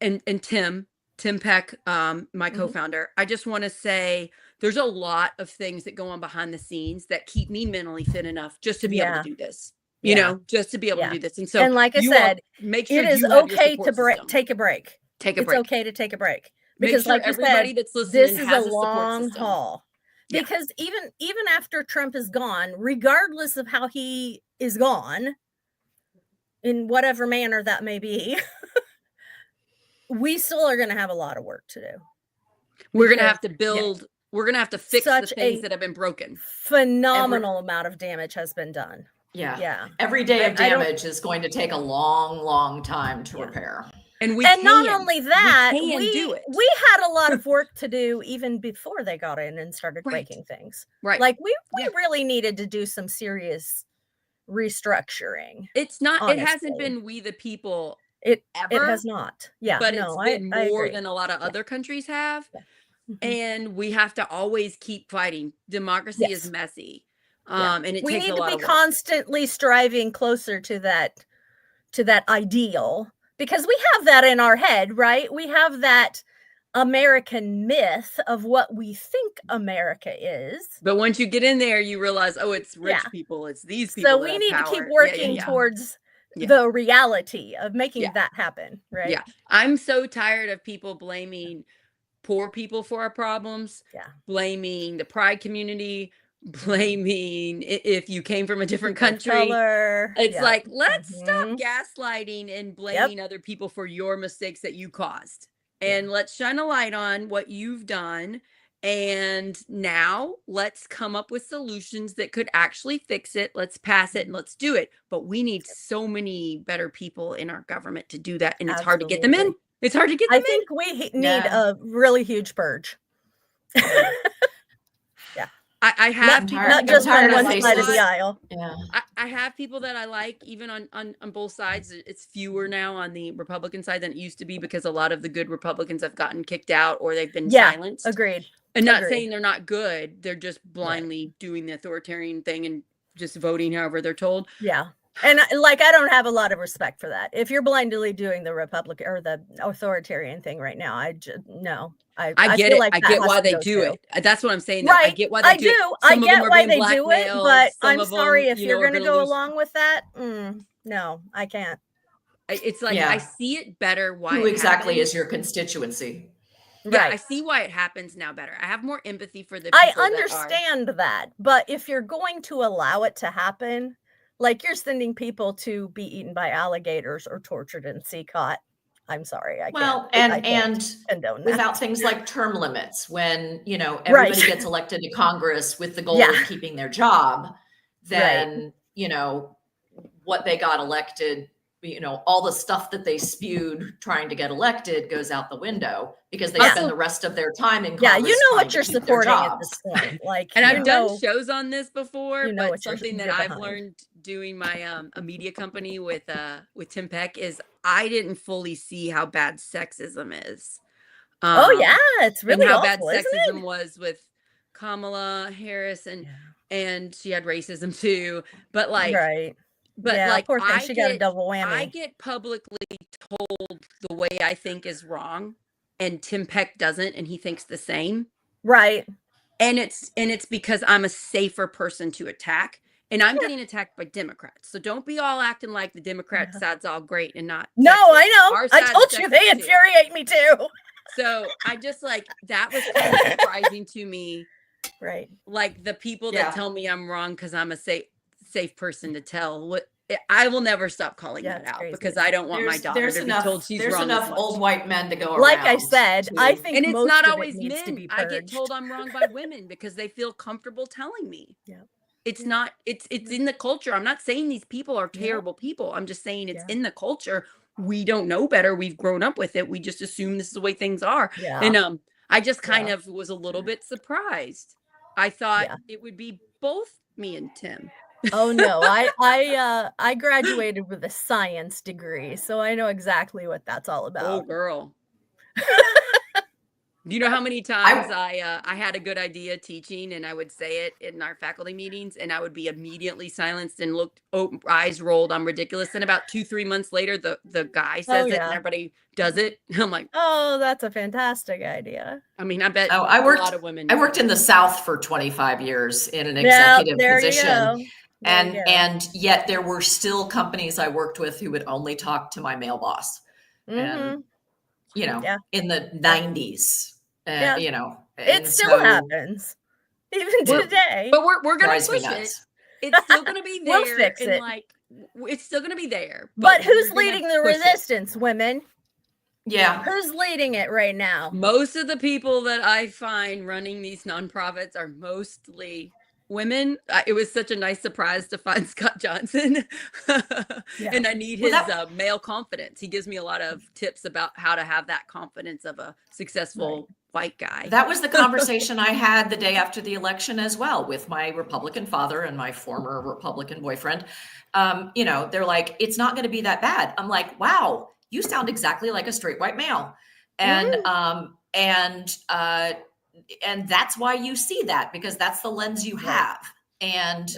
S1: And Tim Peck, my co-founder. I just want to say there's a lot of things that go on behind the scenes that keep me mentally fit enough just to be able
S2: Yeah.
S1: to do this.
S2: Yeah.
S1: Just to be able
S2: Yeah.
S1: to do this. And so
S2: And like I
S1: you all
S2: said,
S1: make sure
S2: it is
S1: you have your
S2: okay
S1: support
S2: to
S1: system.
S2: take a break.
S1: Take a
S2: It's
S1: break.
S2: okay to take a break.
S1: Make
S2: Because
S1: sure
S2: like you
S1: everybody
S2: said,
S1: that's listening
S2: this is
S1: has
S2: a
S1: a support
S2: long
S1: system.
S2: haul.
S1: Yeah.
S2: Because even after Trump is gone, regardless of how he is gone, in whatever manner that may be, we still are going to have a lot of work to do.
S1: We're going to
S2: Because-
S1: have to build, we're going to have to fix the
S2: Such
S1: things
S2: a-
S1: that have been broken.
S2: Phenomenal amount of damage has been done.
S4: Yeah.
S2: Yeah.
S4: Every day of
S2: I don't-
S4: damage is going to take a long, long time to
S2: Yeah.
S4: repair.
S1: And
S2: And not only that,
S1: can
S2: we
S1: do it.
S2: had a lot of work to do even before they got in and started
S1: Right.
S2: breaking things.
S1: Right.
S2: Like we
S1: Yeah.
S2: really needed to do some serious restructuring.
S1: It's not, it hasn't
S2: honestly.
S1: been we the people
S2: It
S1: ever,
S2: has not. Yeah,
S1: but it's
S2: no,
S1: been
S2: I
S1: more
S2: agree.
S1: than a lot of
S2: Yeah.
S1: other countries have.
S2: Yeah. Mhm.
S1: And we have to always keep fighting. Democracy is
S2: Yes.
S1: messy.
S2: Yeah.
S1: And it
S2: We
S1: takes a
S2: need to
S1: lot
S2: be
S1: of work.
S2: constantly striving closer to that ideal, because we have that in our head, right? We have that American myth of what we think America is.
S1: But once you get in there, you realize, oh, it's
S2: Yeah.
S1: rich people. It's these
S2: So
S1: people that
S2: we
S1: have
S2: need to keep
S1: power. Yeah, yeah,
S2: working
S1: yeah.
S2: towards
S1: Yeah.
S2: the reality of making
S1: Yeah.
S2: that happen, right?
S1: Yeah. I'm so tired of people blaming poor people for our problems,
S2: Yeah.
S1: blaming the pride community, blaming if you came from a different
S2: People of
S1: country.
S2: color.
S1: It's
S2: Yeah.
S1: like, let's stop
S2: Mhm.
S1: gaslighting and
S2: Yep.
S1: blaming other people for your mistakes that you caused.
S2: Yeah.
S1: And let's shine a light on what you've done. And now let's come up with solutions that could actually fix it. Let's pass it and let's do it. But we need so many better people in our government to do that. And it's hard to get them in.
S2: Absolutely.
S1: It's hard to get
S2: I
S1: them in.
S2: think we need
S4: Yeah.
S2: a really huge purge. Yeah.
S1: I have
S2: Not,
S1: people
S4: tired-
S2: not
S4: I'm
S2: just
S4: tired
S2: on
S4: of
S2: one side of the
S4: faces.
S2: aisle.
S4: Yeah.
S1: I have people that I like, even on both sides. It's fewer now on the Republican side than it used to be, because a lot of the good Republicans have gotten kicked out or they've been
S2: Yeah.
S1: silenced.
S2: Agreed.
S1: And not
S2: Agreed.
S1: saying they're not good. They're just blindly doing the authoritarian thing and just voting however they're told.
S2: Yeah. And I don't have a lot of respect for that. If you're blindly doing the Republican or the authoritarian thing right now, no. I
S1: get
S2: feel
S1: it.
S2: like
S1: I
S2: that
S1: get
S2: has
S1: why
S2: to
S1: they
S2: go
S1: do
S2: too.
S1: it. That's what I'm saying. Though. I
S2: Right.
S1: get why they
S2: I
S1: do it.
S2: do.
S1: Some
S2: I
S1: of them
S2: get
S1: are
S2: why
S1: being
S2: they do it,
S1: blackmailed.
S2: but
S1: Some
S2: I'm
S1: of them,
S2: sorry if
S1: you
S2: you're
S1: know, are
S2: going to
S1: gonna
S2: go
S1: lose.
S2: along with that. No, I can't.
S1: It's like
S4: Yeah.
S1: I see it better. Why
S4: Who
S1: it
S4: exactly
S1: happens.
S4: is your constituency?
S1: Yeah, I
S2: Right.
S1: see why it happens now better. I have more empathy for the people
S2: I
S1: that are.
S2: understand that, but if you're going to allow it to happen, like you're sending people to be eaten by alligators or tortured in Seacot, I'm sorry, I
S4: Well,
S2: can't. I
S4: and
S2: can't condone that.
S4: without things like term limits, when everybody
S2: Right.
S4: gets elected to Congress with the goal
S2: Yeah.
S4: of keeping their job,
S2: Right.
S4: then what they got elected, all the stuff that they spewed trying to get elected goes out the window, because they
S2: Yeah.
S4: spend the rest of their time in
S2: Yeah,
S4: Congress
S2: you know
S4: trying
S2: what
S4: to
S2: you're
S4: keep their
S2: supporting at
S4: jobs.
S2: this point. Like,
S1: And I've done
S2: know,
S1: shows on this before,
S2: you know
S1: but
S2: what
S1: something that
S2: you're
S1: I've
S2: behind.
S1: learned doing my a media company with Tim Peck is I didn't fully see how bad sexism is.
S2: Oh yeah, it's
S1: And
S2: really
S1: how bad
S2: awful, isn't
S1: sexism
S2: it?
S1: was with Kamala Harris,
S2: Yeah.
S1: and she had racism too. But like,
S2: Right.
S1: but
S2: Yeah,
S1: like
S2: poor thing.
S1: I
S2: She got a double
S1: I
S2: whammy.
S1: get publicly told the way I think is wrong, and Tim Peck doesn't, and he thinks the same.
S2: Right.
S1: And it's because I'm a safer person to attack, and I'm getting attacked by Democrats. So don't be all acting like the Democrat side's all great and not.
S2: No,
S1: sexist.
S2: I know.
S1: Our
S2: I
S1: side's
S2: told you they
S1: sexist too.
S2: infuriate me too.
S1: So I just like that was kind of surprising to me.
S2: Right.
S1: Like the people that
S4: Yeah.
S1: tell me I'm wrong because I'm a safe person to tell. What I will never stop calling
S2: Yeah,
S1: that
S2: it's
S1: out
S2: crazy.
S1: because I don't want my daughter to be told she's
S4: there's
S1: wrong.
S4: enough
S1: as much.
S4: old white men to go around.
S2: Like I said, I
S4: too.
S2: think
S1: And it's
S2: most
S1: not
S2: of
S1: always
S2: it needs to
S1: men.
S2: be
S1: I
S2: purged.
S1: get told I'm wrong by women because they feel comfortable telling me.
S2: Yeah.
S1: It's not, it's in the culture. I'm not saying these people are
S2: Yeah.
S1: terrible people. I'm just saying it's
S2: Yeah.
S1: in the culture. We don't know better. We've grown up with it. We just assume this is the way things are.
S2: Yeah.
S1: And I just kind
S2: Yeah.
S1: of was a little bit surprised. I thought
S2: Yeah.
S1: it would be both me and Tim.
S2: Oh no, I graduated with a science degree, so I know exactly what that's all
S1: Oh,
S2: about.
S1: girl. Do you know how many times I had a good idea teaching and I would say it in our faculty meetings and I would be immediately silenced and eyes rolled, I'm ridiculous. And about 2-3 months later, the guy says it and
S2: yeah.
S1: everybody does it. I'm like,
S2: Oh, that's a fantastic idea.
S1: I mean, I bet
S4: I
S1: a lot of women.
S4: I worked in the South for 25 years in an
S2: Yeah,
S4: executive
S2: there you
S4: position.
S2: go. There you go.
S4: And yet there were still companies I worked with who would only talk to my male boss.
S2: Mhm.
S4: And
S2: Yeah.
S4: in the 90s.
S2: Yeah.
S4: And
S2: It still
S4: so
S2: happens, even
S1: We're-
S2: today.
S1: But we're gonna
S4: drives me
S1: push it.
S4: nuts.
S1: It's still gonna be there.
S2: We'll fix
S1: and
S2: it.
S1: like it's still gonna be there.
S2: But
S1: we're
S2: who's
S1: gonna
S2: leading the
S1: push it.
S2: resistance, women?
S4: Yeah.
S2: Who's leading it right now?
S1: Most of the people that I find running these nonprofits are mostly women. It was such a nice surprise to find Scott Johnson.
S2: Yeah.
S1: And I need
S4: Well,
S1: his male confidence. He gives me a lot of tips about how to have that confidence of a successful white guy.
S4: That was the conversation I had the day after the election as well with my Republican father and my former Republican boyfriend. They're like, it's not going to be that bad. I'm like, wow, you sound exactly like a straight white male. And, and that's why you see that, because that's the lens you have. And,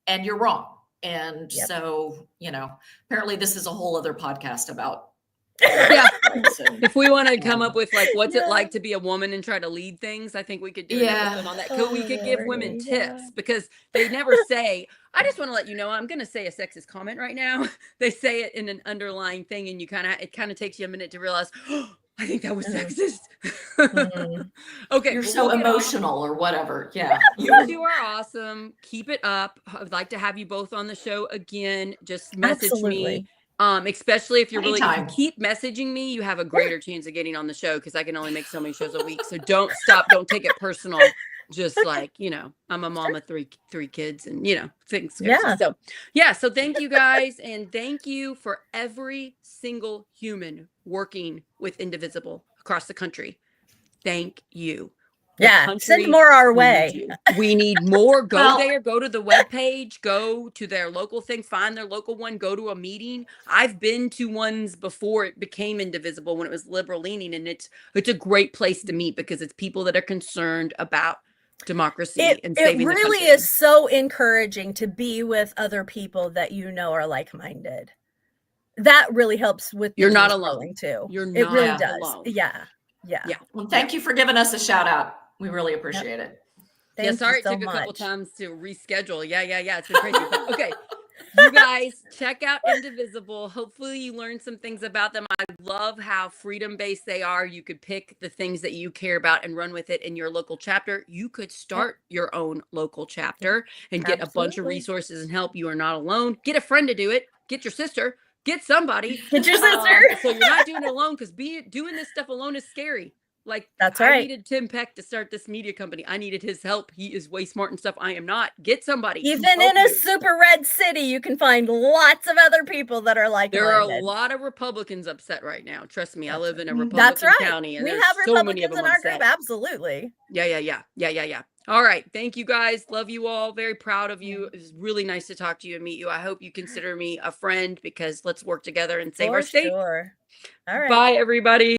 S4: and you're wrong. And so, you know, apparently this is a whole other podcast about.
S1: Yeah. If we want to come up with like, what's it like to be a woman and try to lead things, I think we could do an episode on that. We could give women tips because they never say, I just want to let you know, I'm going to say a sexist comment right now. They say it in an underlying thing, and it kind of takes you a minute to realize, oh, I think that was sexist. Okay.
S4: You're so emotional or whatever. Yeah.
S1: You two are awesome. Keep it up. I'd like to have you both on the show again. Just message me. Especially if you're keep messaging me, you have a greater chance of getting on the show, because I can only make so many shows a week. So don't stop. Don't take it personal. Just like, you know, I'm a mom of three kids, and, you know, things.
S2: Yeah.
S1: So thank you guys. And thank you for every single human working with Indivisible across the country. Thank you.
S2: Send more our way.
S1: We need more. Go there, go to the webpage, go to their local thing, find their local one, go to a meeting. I've been to ones before it became Indivisible, when it was liberal leaning, and it's a great place to meet, because it's people that are concerned about democracy and saving the country. It really
S2: is so encouraging to be with other people that you know are like-minded. That really helps with
S1: you're not alone
S2: too.
S1: You're not
S2: it really does.
S1: alone.
S2: Yeah.
S4: Well, thank you for giving us a shout out. We really appreciate it.
S1: Sorry it took a couple times to reschedule. Yeah. It's been crazy. Okay. You guys check out Indivisible. Hopefully you learned some things about them. I love how freedom-based they are. You could pick the things that you care about and run with it in your local chapter. You could start your own local chapter and get a bunch of resources and help. You are not alone. Get a friend to do it. Get your sister. Get somebody.
S2: Get your sister.
S1: So you're not doing it alone, because doing this stuff alone is scary. Like,
S2: that's right.
S1: I needed Tim Peck to start this media company. I needed his help. He is way smart and stuff. I am not. Get somebody.
S2: Even in a super red city, you can find lots of other people that are like.
S1: There are a lot of Republicans upset right now. Trust me, I live in a Republican county, and
S2: we
S1: there's
S2: have
S1: so many of
S2: Republicans
S1: them
S2: in our
S1: upset.
S2: group. Absolutely.
S1: Yeah. All right. Thank you guys. Love you all. Very proud of you. It was really nice to talk to you and meet you. I hope you consider me a friend, because let's work together and save our state.
S2: Sure. All right.
S1: Bye, everybody.